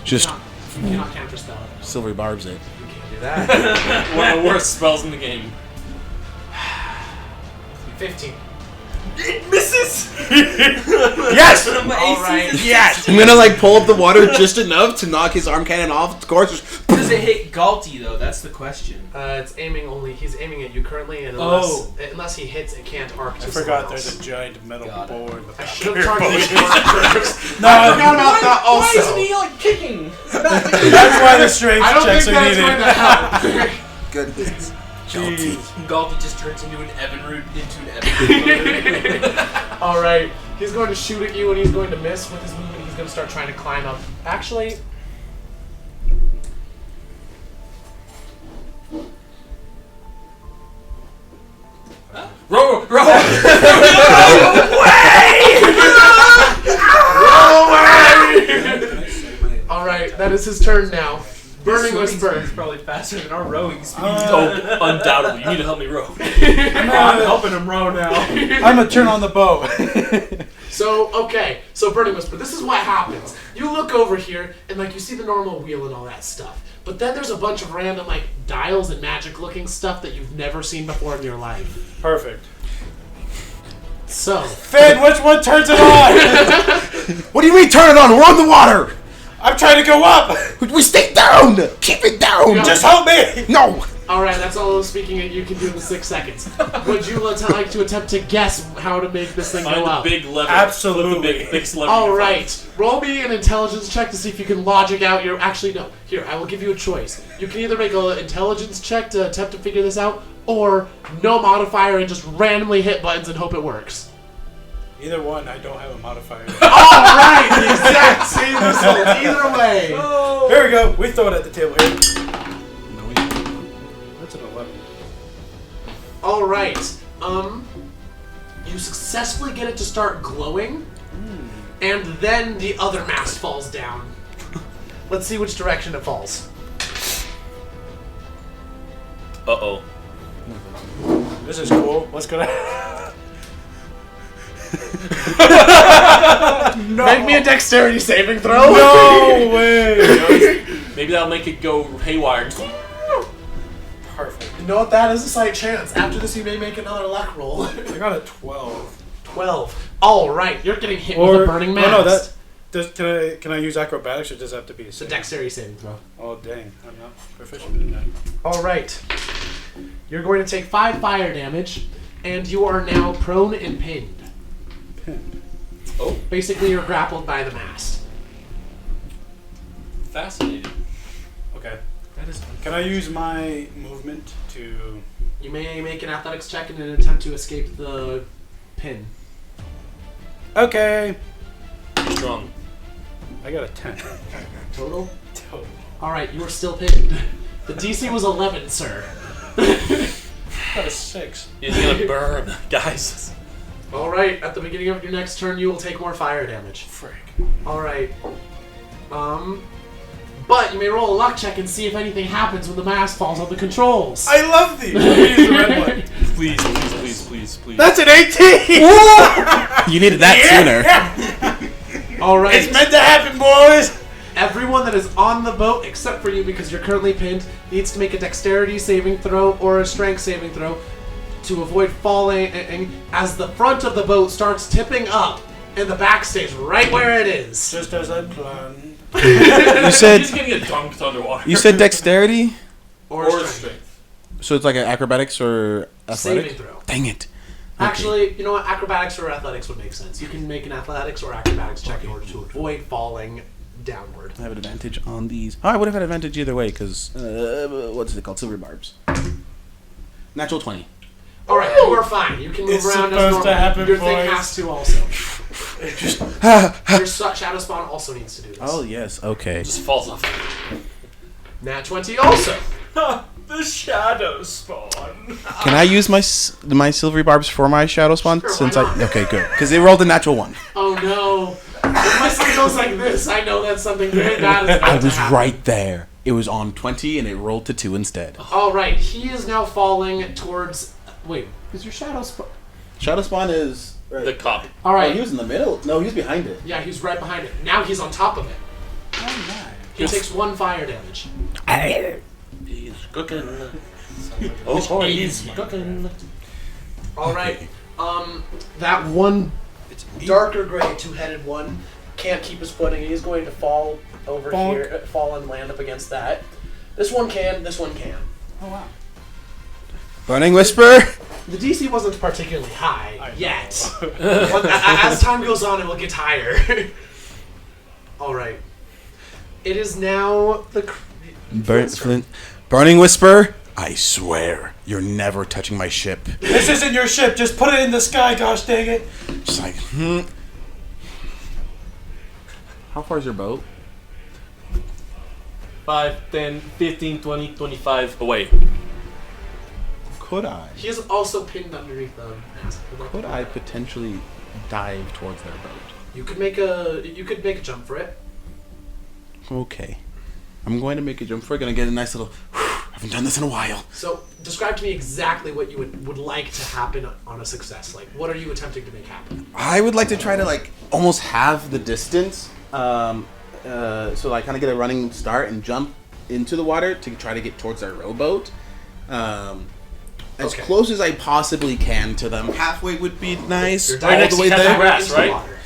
Speaker 1: Just
Speaker 2: You cannot counterspell it.
Speaker 1: silver barbs it.
Speaker 2: You can't do that.
Speaker 4: One of the worst spells in the game.
Speaker 2: 15.
Speaker 5: It misses!
Speaker 1: Yes!
Speaker 5: My
Speaker 2: All
Speaker 5: AC
Speaker 2: right.
Speaker 5: is
Speaker 1: Yes! I'm gonna pull up the water just enough to knock his arm cannon off. Of course, just
Speaker 5: Does it hit Galti though? That's the question.
Speaker 2: It's aiming only. He's aiming at you currently, and unless he hits, it can't arc to
Speaker 3: I
Speaker 2: someone
Speaker 3: forgot
Speaker 2: else.
Speaker 3: there's a giant metal
Speaker 5: Got it.
Speaker 3: board.
Speaker 2: I should have targeted his arm first.
Speaker 3: No,
Speaker 2: I forgot about that also.
Speaker 5: Why isn't he like kicking?
Speaker 3: that's why the strength
Speaker 2: I don't think
Speaker 3: checks are
Speaker 2: that's
Speaker 3: needed.
Speaker 2: going to help.
Speaker 1: goodness.
Speaker 3: Jeez.
Speaker 5: Galti just turns into an Evinrude into an Evinrude.
Speaker 2: Alright, he's going to shoot at you and he's going to miss with his movement. He's going to start trying to climb up. Actually,
Speaker 4: Row!
Speaker 2: alright, that is his turn now. Burning Whisper.
Speaker 5: It's probably faster than our rowing speed.
Speaker 4: Oh, undoubtedly. You need to help me row.
Speaker 5: I'm helping him row now.
Speaker 3: I'm gonna turn on the boat.
Speaker 2: So Burning Whisper, this is what happens. You look over here and you see the normal wheel and all that stuff. But then there's a bunch of random dials and magic looking stuff that you've never seen before in your life.
Speaker 3: Perfect.
Speaker 2: So
Speaker 3: Finn, which one turns it on?
Speaker 1: What do you mean turn it on? We're on the water!
Speaker 3: I'm trying to go up.
Speaker 1: We stay down! Keep it down!
Speaker 3: Just help me.
Speaker 1: No!
Speaker 2: alright, that's all those speaking you can do in 6 seconds. Would you like to attempt to guess how to make this thing
Speaker 4: Find
Speaker 2: go
Speaker 4: the
Speaker 2: up?
Speaker 4: big lever.
Speaker 3: Absolutely.
Speaker 4: Flip the big lever.
Speaker 2: Alright, roll me an intelligence check to see if you can logic out your... Actually, no. Here, I will give you a choice. You can either make an intelligence check to attempt to figure this out, or no modifier and just randomly hit buttons and hope it works.
Speaker 3: Either one, I don't have a modifier.
Speaker 2: Alright, the exact same result. Either way.
Speaker 3: Here we go. We throw it at the table here. That's an 11.
Speaker 2: Alright, you successfully get it to start glowing, and then the other mast falls down. Let's see which direction it falls.
Speaker 4: Uh-oh.
Speaker 3: This is cool. What's gonna
Speaker 2: Make me a dexterity saving throw.
Speaker 3: No way!
Speaker 4: Maybe that'll make it go haywire.
Speaker 3: Perfect.
Speaker 2: You know what? That is a slight chance. After this, you may make another luck roll.
Speaker 3: I got a 12.
Speaker 2: 12. All right, you're getting hit with a burning mast.
Speaker 3: Oh, no, can I use acrobatics or does it have to be a
Speaker 2: It's a
Speaker 3: save?
Speaker 2: dexterity saving throw.
Speaker 3: Oh, dang. I'm not proficient in that.
Speaker 2: All right. You're going to take 5 fire damage, and you are now prone and pinned.
Speaker 3: Pinned.
Speaker 4: Oh,
Speaker 2: Basically, you're grappled by the mast.
Speaker 4: fascinating.
Speaker 3: Okay.
Speaker 2: That is.
Speaker 3: Can I use my movement to...
Speaker 2: You may make an athletics check in an attempt to escape the pin.
Speaker 3: Okay.
Speaker 4: Strong.
Speaker 3: I got a 10.
Speaker 2: Total?
Speaker 3: Total.
Speaker 2: All right, you are still pinned. The DC was 11, sir.
Speaker 3: I got a 6.
Speaker 4: He's gonna burn, guys.
Speaker 2: All right, at the beginning of your next turn, you will take more fire damage.
Speaker 3: Frick.
Speaker 2: All right. But you may roll a luck check and see if anything happens when the mast falls on the controls.
Speaker 3: I love these. Let me use the red one.
Speaker 4: Please, please, please, please, please.
Speaker 3: That's an 18!
Speaker 1: You needed that sooner.
Speaker 2: All right.
Speaker 3: It's meant to happen, boys!
Speaker 2: Everyone that is on the boat, except for you because you're currently pinned, needs to make a dexterity saving throw or a strength saving throw to avoid falling as the front of the boat starts tipping up and the back stays right where it is.
Speaker 3: Just as I planned.
Speaker 1: You said
Speaker 4: He's gonna get dunked underwater.
Speaker 1: you said dexterity,
Speaker 2: Or,
Speaker 4: or
Speaker 2: strength.
Speaker 4: strength.
Speaker 1: so it's like an acrobatics or
Speaker 2: Saving
Speaker 1: athletics.
Speaker 2: throw.
Speaker 1: Dang it.
Speaker 2: Actually, you know what? Acrobatics or athletics would make sense. You can make an athletics or acrobatics check in order to avoid falling downward.
Speaker 1: I have an advantage on these. Oh, I would have had advantage either way because what's it called? Silver barbs. Natural 20.
Speaker 2: All right, you are fine. You can move
Speaker 3: It's
Speaker 2: around as
Speaker 3: supposed
Speaker 2: normal.
Speaker 3: to happen,
Speaker 2: Your thing
Speaker 3: boys.
Speaker 2: has to also. Your shadow spawn also needs to do this.
Speaker 1: Oh yes. Okay.
Speaker 4: Just falls off.
Speaker 2: Nat 20 also.
Speaker 4: The shadow spawn.
Speaker 1: Can I use my silvery barbs for my shadow spawn?
Speaker 2: Sure,
Speaker 1: Since
Speaker 2: why
Speaker 1: I
Speaker 2: not?
Speaker 1: okay, good. Because they rolled a natural 1.
Speaker 2: Oh no. If my son goes like this, I know that something very bad is about
Speaker 1: I
Speaker 2: to
Speaker 1: was
Speaker 2: happen.
Speaker 1: right there. It was on 20 and it rolled to 2 instead.
Speaker 2: All right, he is now falling towards. Wait, is your shadow spawn?
Speaker 1: Shadow spawn is
Speaker 4: The cop.
Speaker 2: All right.
Speaker 1: Oh, he was in the middle. No, he was behind it.
Speaker 2: Yeah, he's right behind it. Now he's on top of it. He takes 1 fire damage.
Speaker 4: He's cooking. Oh, he's cooking.
Speaker 2: All right. That one darker gray 2-headed one can't keep his footing. He's going to fall over
Speaker 3: Bonk.
Speaker 2: here, fall and land up against that. This one can. This one can.
Speaker 3: Oh, wow.
Speaker 1: Burning Whisper.
Speaker 2: The DC wasn't particularly high yet. But as time goes on, it will get higher. All right. It is now the.
Speaker 1: Burning Whisper. I swear, you're never touching my ship.
Speaker 3: This isn't your ship. Just put it in the sky, gosh dang it.
Speaker 1: Just like, How far is your boat?
Speaker 4: 5, 10, 15, 20, 25 away.
Speaker 1: Could I?
Speaker 2: He is also pinned underneath the mast.
Speaker 1: Could I potentially dive towards their boat?
Speaker 2: You could make a jump for it.
Speaker 1: Okay. I'm going to make a jump for it. Gonna get a nice little. Haven't done this in a while.
Speaker 2: So describe to me exactly what you would like to happen on a success. Like, what are you attempting to make happen?
Speaker 1: I would like to try to like almost halve the distance. So I kind of get a running start and jump into the water to try to get towards our rowboat. As
Speaker 2: Okay.
Speaker 1: close as I possibly can to them. Halfway would be nice.
Speaker 2: You're
Speaker 1: All
Speaker 2: diving
Speaker 4: next
Speaker 1: the way
Speaker 4: to Captain
Speaker 1: there.
Speaker 4: Grass,
Speaker 2: into the
Speaker 4: right?
Speaker 2: water.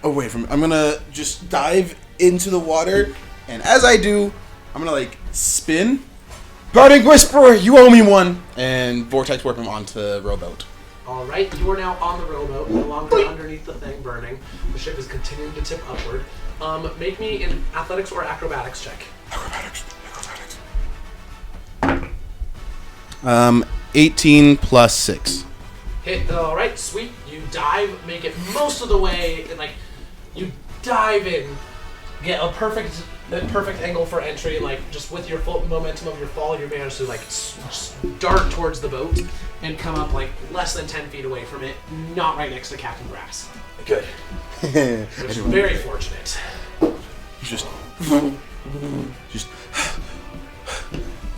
Speaker 1: Oh wait, I'm gonna just dive into the water, and as I do, I'm gonna like spin. Burning Whisperer, you owe me one, and vortex warp him onto the rowboat.
Speaker 2: All right, you are now on the rowboat, no longer underneath the thing burning. The ship is continuing to tip upward. Make me an athletics or acrobatics check.
Speaker 1: Acrobatics. 18 plus 6.
Speaker 2: Hit. All right, sweet. You dive, make it most of the way, and like you dive in, get a perfect angle for entry. Like just with your full momentum of your fall, you manage to like dart towards the boat and come up like less than 10 feet away from it, not right next to Captain Grass.
Speaker 1: Good.
Speaker 2: Which is very fortunate.
Speaker 1: Just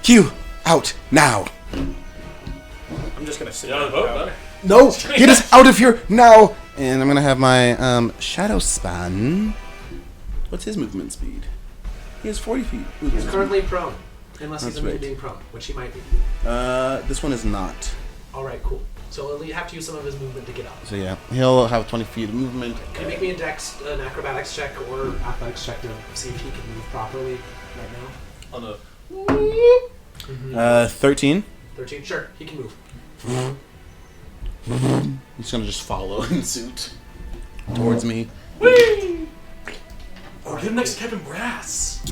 Speaker 1: Q out now.
Speaker 3: I'm just gonna sit
Speaker 4: You on the
Speaker 3: down.
Speaker 4: boat, bud?
Speaker 1: No, get us out of here now. And I'm gonna have my shadow span. What's his movement speed? He has 40 feet.
Speaker 2: He's currently prone, unless he's
Speaker 1: That's right.
Speaker 2: being prone, which he might be.
Speaker 1: This one is not.
Speaker 2: All right, cool. So he'll have to use some of his movement to get up.
Speaker 1: So yeah, he'll have 20 feet of movement.
Speaker 2: Can you make me an acrobatics check or athletics check to see if he can move properly right now?
Speaker 4: On the
Speaker 1: 13.
Speaker 2: 13. Sure, he can move.
Speaker 1: He's gonna just follow in suit towards me.
Speaker 4: oh, get him next to Kevin Brass.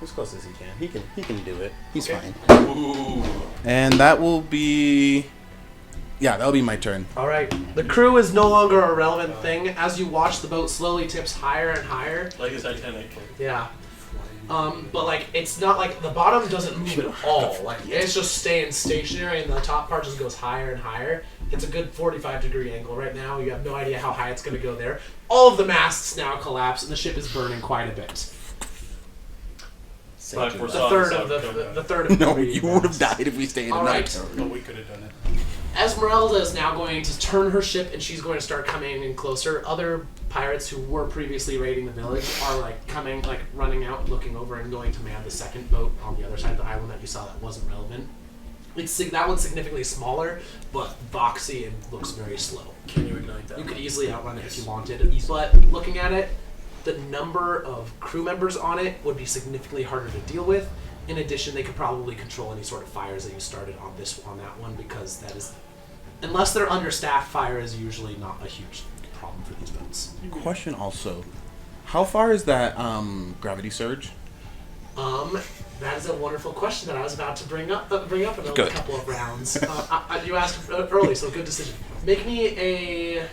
Speaker 1: As close as he can. He can do it. He's
Speaker 2: Okay.
Speaker 1: fine.
Speaker 4: Ooh.
Speaker 1: And that will be. Yeah, that'll be my turn.
Speaker 2: All right. The crew is no longer a relevant thing. As you watch, the boat slowly tips higher and higher.
Speaker 4: Like the Titanic.
Speaker 2: Yeah. But like it's not like the bottom doesn't move at all. Like it's just staying stationary, and the top part just goes higher and higher. It's a good 45-degree angle right now. You have no idea how high it's going to go there. All of the masts now collapse, and the ship is burning quite a bit.
Speaker 4: Probably
Speaker 2: The
Speaker 4: foresaw
Speaker 2: third
Speaker 4: this
Speaker 2: of the
Speaker 4: outcome.
Speaker 2: third of the
Speaker 1: No,
Speaker 2: three
Speaker 1: you would have
Speaker 2: masts.
Speaker 1: died if we stayed in
Speaker 2: All
Speaker 1: that
Speaker 2: right.
Speaker 1: turn.
Speaker 3: But we could have done it.
Speaker 2: Esmeralda is now going to turn her ship, and she's going to start coming in closer. Other pirates who were previously raiding the village are like coming, like running out, looking over, and going to man the second boat on the other side of the island that you saw that wasn't relevant. That one's significantly smaller, but boxy and looks very slow.
Speaker 4: Can you ignite that?
Speaker 2: You could easily outrun it if you wanted, but looking at it, the number of crew members on it would be significantly harder to deal with. In addition, they could probably control any sort of fires that you started on that one, because that is, unless they're understaffed, fire is usually not a huge problem for these boats.
Speaker 1: Question also, how far is that gravity surge?
Speaker 2: That is a wonderful question that I was about to bring up in a
Speaker 1: Good.
Speaker 2: couple of rounds. You asked early, so good decision. Make me a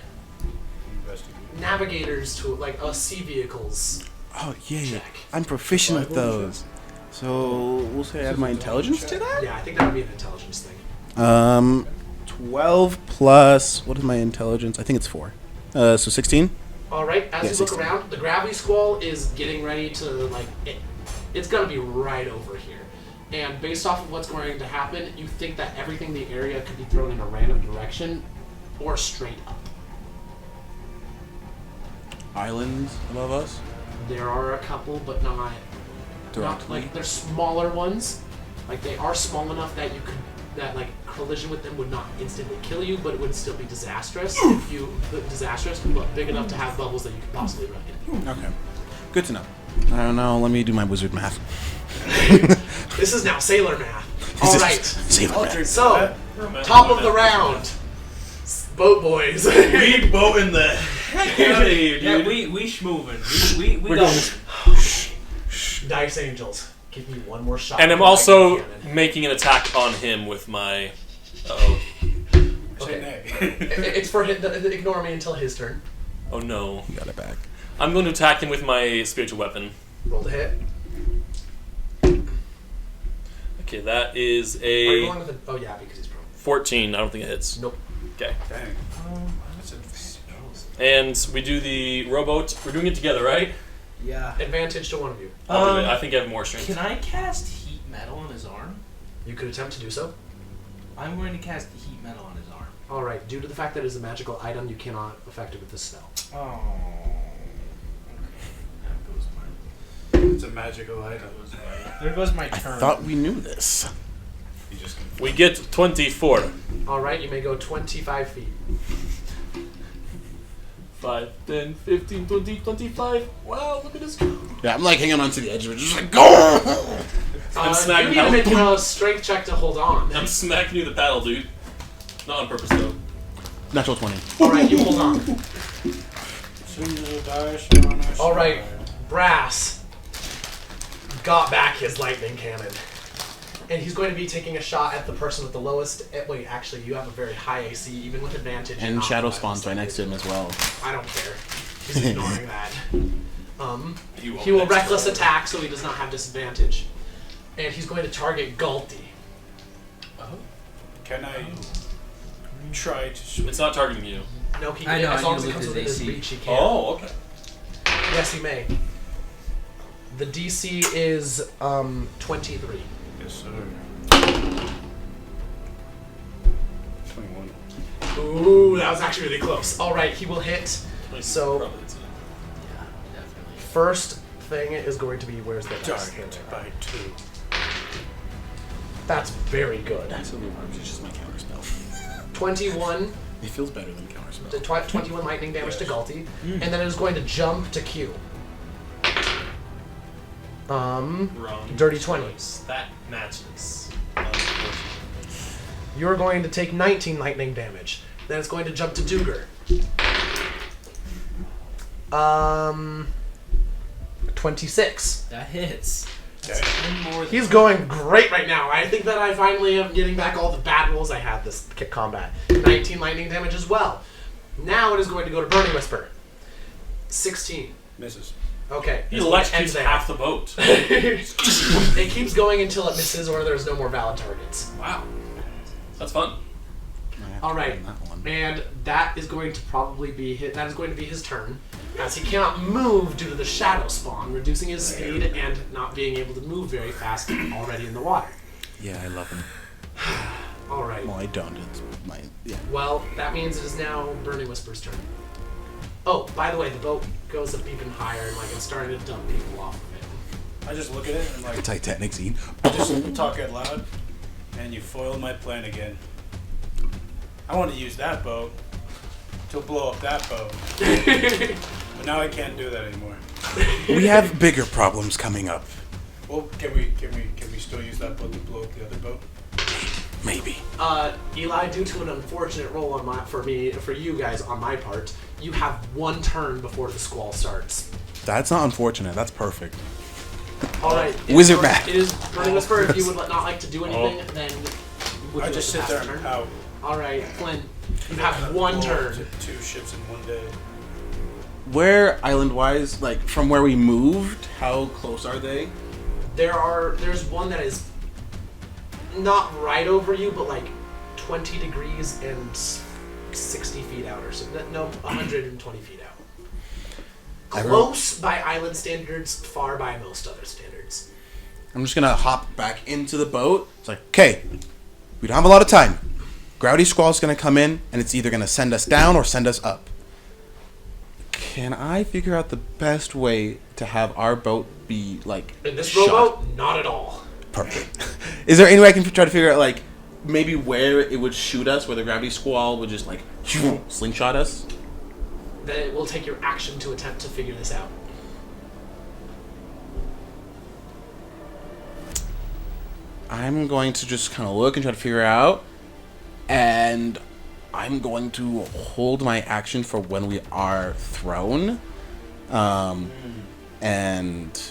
Speaker 3: Investigate.
Speaker 2: navigators tool, like a sea vehicles.
Speaker 1: Oh yeah,
Speaker 2: Check.
Speaker 1: I'm proficient with
Speaker 3: Survival
Speaker 1: those. So we'll say add my intelligence to that.
Speaker 2: Yeah, I think that would be an intelligence thing.
Speaker 1: 12 plus what is my intelligence? I think it's 4. So 16.
Speaker 2: All right, as
Speaker 1: Yeah,
Speaker 2: you look
Speaker 1: 16.
Speaker 2: around, the gravity squall is getting ready to, like, it's going to be right over here. And based off of what's going to happen, you think that everything in the area could be thrown in a random direction or straight up.
Speaker 1: Islands above us.
Speaker 2: There are a couple, but not
Speaker 1: Directly.
Speaker 2: like they're smaller ones. Like they are small enough that you could like collision with them would not instantly kill you, but it would still be disastrous but big enough to have bubbles that you could possibly run in.
Speaker 1: Okay. Good to know. I don't know. Let me do my wizard math.
Speaker 2: This is now sailor math. All right.
Speaker 1: Sailor math.
Speaker 2: So, top of the round, boat boys.
Speaker 4: We boating the heck out of here,
Speaker 5: Yeah,
Speaker 4: dude.
Speaker 5: we schmoving. We
Speaker 4: We're
Speaker 5: go.
Speaker 4: going.
Speaker 2: Dice Angels, give me one more shot.
Speaker 4: And I'm
Speaker 2: with my
Speaker 4: also
Speaker 2: cannon.
Speaker 4: making an attack on him with my. Oh.
Speaker 2: Okay. It's for him. Ignore me until his turn.
Speaker 4: Oh no.
Speaker 1: You got it back.
Speaker 4: I'm going to attack him with my spiritual weapon.
Speaker 2: Roll to hit.
Speaker 4: Okay, that is
Speaker 2: Are you
Speaker 4: a
Speaker 2: going with oh yeah, because he's prone.
Speaker 4: 14. I don't think it hits.
Speaker 2: Nope.
Speaker 4: Okay.
Speaker 3: Dang. That's a
Speaker 4: And we do the rowboat. We're doing it together, right?
Speaker 5: Yeah.
Speaker 2: Advantage to one of you.
Speaker 4: I'll do it. I think I have more strength.
Speaker 5: Can I cast heat metal on his arm?
Speaker 2: You could attempt to do so.
Speaker 5: I'm going to cast heat metal on his arm.
Speaker 2: All right. Due to the fact that it is a magical item, you cannot affect it with the spell.
Speaker 5: Oh.
Speaker 3: It's a magical item.
Speaker 5: There goes my
Speaker 1: I
Speaker 5: turn.
Speaker 1: thought we knew this.
Speaker 3: You just
Speaker 4: We get 24.
Speaker 2: All right. You may go 25 feet.
Speaker 4: 5, 10, 15, 20, 25. Wow, look at this go.
Speaker 1: Yeah, I'm like hanging on to the edge of it, just like go.
Speaker 4: I'm
Speaker 2: You
Speaker 4: smacking
Speaker 2: need to make
Speaker 4: paddle.
Speaker 2: a strength check to hold on.
Speaker 4: I'm smacking you with the paddle, dude. Not on purpose, though.
Speaker 1: Natural 20.
Speaker 2: All right. You hold on.
Speaker 3: single dash on our
Speaker 2: All right.
Speaker 3: side.
Speaker 2: Brass got back his lightning cannon. And he's going to be taking a shot at the person with the lowest. Wait, actually, you have a very high AC, even with advantage.
Speaker 1: And
Speaker 2: not
Speaker 1: Shadow
Speaker 2: with
Speaker 1: Spawn's right next to him as well.
Speaker 2: I don't care. He's ignoring that.
Speaker 4: You
Speaker 2: He will reckless attack, so he does not have disadvantage. And he's going to target Galti.
Speaker 3: Can I try to swim?
Speaker 4: It's not targeting you.
Speaker 2: No, he
Speaker 5: I know,
Speaker 2: as
Speaker 5: I
Speaker 2: long
Speaker 5: need
Speaker 2: as
Speaker 5: to
Speaker 2: it
Speaker 5: look
Speaker 2: comes
Speaker 5: at
Speaker 2: within his
Speaker 5: AC.
Speaker 2: reach, he can.
Speaker 4: Oh, okay.
Speaker 2: Yes, he may. The DC is 23.
Speaker 3: Yes, sir. 21.
Speaker 2: Ooh, that was actually really close. All right, he will hit. So
Speaker 4: Probably it's
Speaker 5: Yeah, definitely.
Speaker 2: first thing is going to be where's the dice?
Speaker 3: Darkened by 2.
Speaker 2: That's very good.
Speaker 1: Sylvia Arms is just my counter spell.
Speaker 2: 21.
Speaker 1: It feels better than counter spell.
Speaker 2: The 21 lightning damage to Galti, and then it is going to jump to Q.
Speaker 4: wrong.
Speaker 2: Dirty 20.
Speaker 4: choice. That matches.
Speaker 2: You're going to take 19 lightning damage. Then it's going to jump to Duger. 26.
Speaker 5: That hits. That's
Speaker 3: Okay.
Speaker 5: 10 more than
Speaker 2: He's going great right now. I think that I finally am getting back all the bad rolls I had this kick combat. 19 lightning damage as well. Now it is going to go to Burning Whisper. 16.
Speaker 3: Misses.
Speaker 2: Okay.
Speaker 4: He
Speaker 2: it's going to
Speaker 4: electrocutes
Speaker 2: end there.
Speaker 4: half the boat.
Speaker 2: It keeps going until it misses or there's no more valid targets.
Speaker 4: Wow. That's fun.
Speaker 2: All right.
Speaker 1: That one.
Speaker 2: And that is going to probably be that is going to be his turn, as he cannot move due to the shadow spawn, reducing his speed and not being able to move very fast already in the water.
Speaker 1: Yeah, I love him.
Speaker 2: All right.
Speaker 1: Well, I don't. It's my yeah.
Speaker 2: Well, that means it is now Burning Whisper's turn. Oh, by the way, the boat goes up even higher, and like it's starting to dump people off of it.
Speaker 3: I just look at it and like
Speaker 1: Titanic scene.
Speaker 3: just talk out loud, and you foiled my plan again. I want to use that boat to blow up that boat, but now I can't do that anymore.
Speaker 1: We have bigger problems coming up.
Speaker 3: Well, can we still use that boat to blow up the other boat?
Speaker 1: Maybe.
Speaker 2: Eli, due to an unfortunate roll on for you guys on my part, you have one turn before the squall starts.
Speaker 1: That's not unfortunate. That's perfect.
Speaker 2: All right.
Speaker 1: Wizard math.
Speaker 2: It is Burning Whisper. If you would not like to do anything, then would
Speaker 3: I
Speaker 2: you
Speaker 3: just
Speaker 2: like
Speaker 3: sit
Speaker 2: to
Speaker 3: there
Speaker 2: pass
Speaker 3: and
Speaker 2: the turn?
Speaker 3: pout.
Speaker 2: All right, Flynn. You have one
Speaker 3: Blow up
Speaker 2: turn.
Speaker 3: 2 ships in one day.
Speaker 1: Where island-wise, like from where we moved, how close are they?
Speaker 2: There's one that is not right over you, but like 20 degrees and 60 feet out, or so. No, 120 feet out. Close by island standards, far by most other standards.
Speaker 1: I'm just gonna hop back into the boat. It's like, okay, we don't have a lot of time. Gravity Squall's gonna come in, and it's either gonna send us down or send us up. Can I figure out the best way to have our boat be like
Speaker 2: In this
Speaker 1: shot?
Speaker 2: rowboat, not at all.
Speaker 1: Perfect. Is there any way I can try to figure out like maybe where it would shoot us, where the Gravity Squall would just like slingshot us?
Speaker 2: Then it will take your action to attempt to figure this out.
Speaker 1: I'm going to just kind of look and try to figure out, and I'm going to hold my action for when we are thrown, and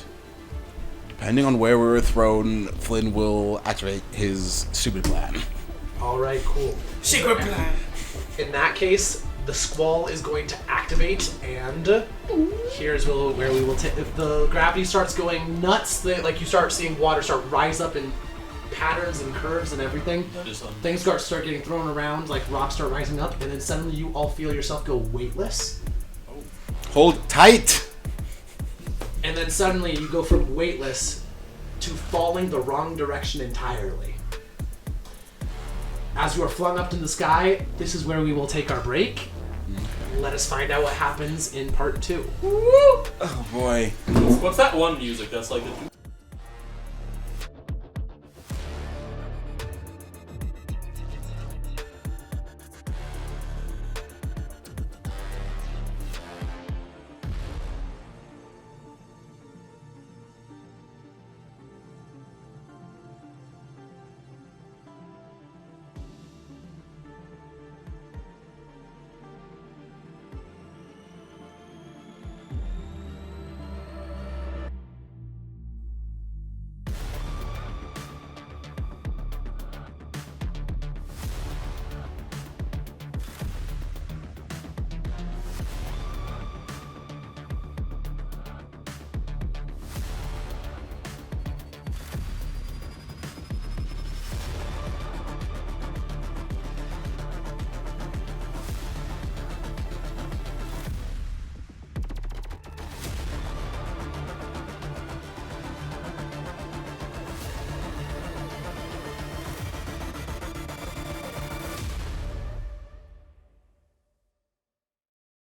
Speaker 1: depending on where we were thrown, Flynn will activate his stupid plan.
Speaker 2: All right, cool.
Speaker 3: Secret plan.
Speaker 2: In that case, the squall is going to activate, and here's where we will take. If the gravity starts going nuts, like you start seeing water start rise up in patterns and curves and everything, things start getting thrown around, like rocks start rising up, and then suddenly you all feel yourself go weightless,
Speaker 1: Hold tight.
Speaker 2: and then suddenly you go from weightless to falling the wrong direction entirely. As you are flung up to the sky, this is where we will take our break. Let us find out what happens in part 2.
Speaker 1: Oh boy.
Speaker 4: What's that one music that's like the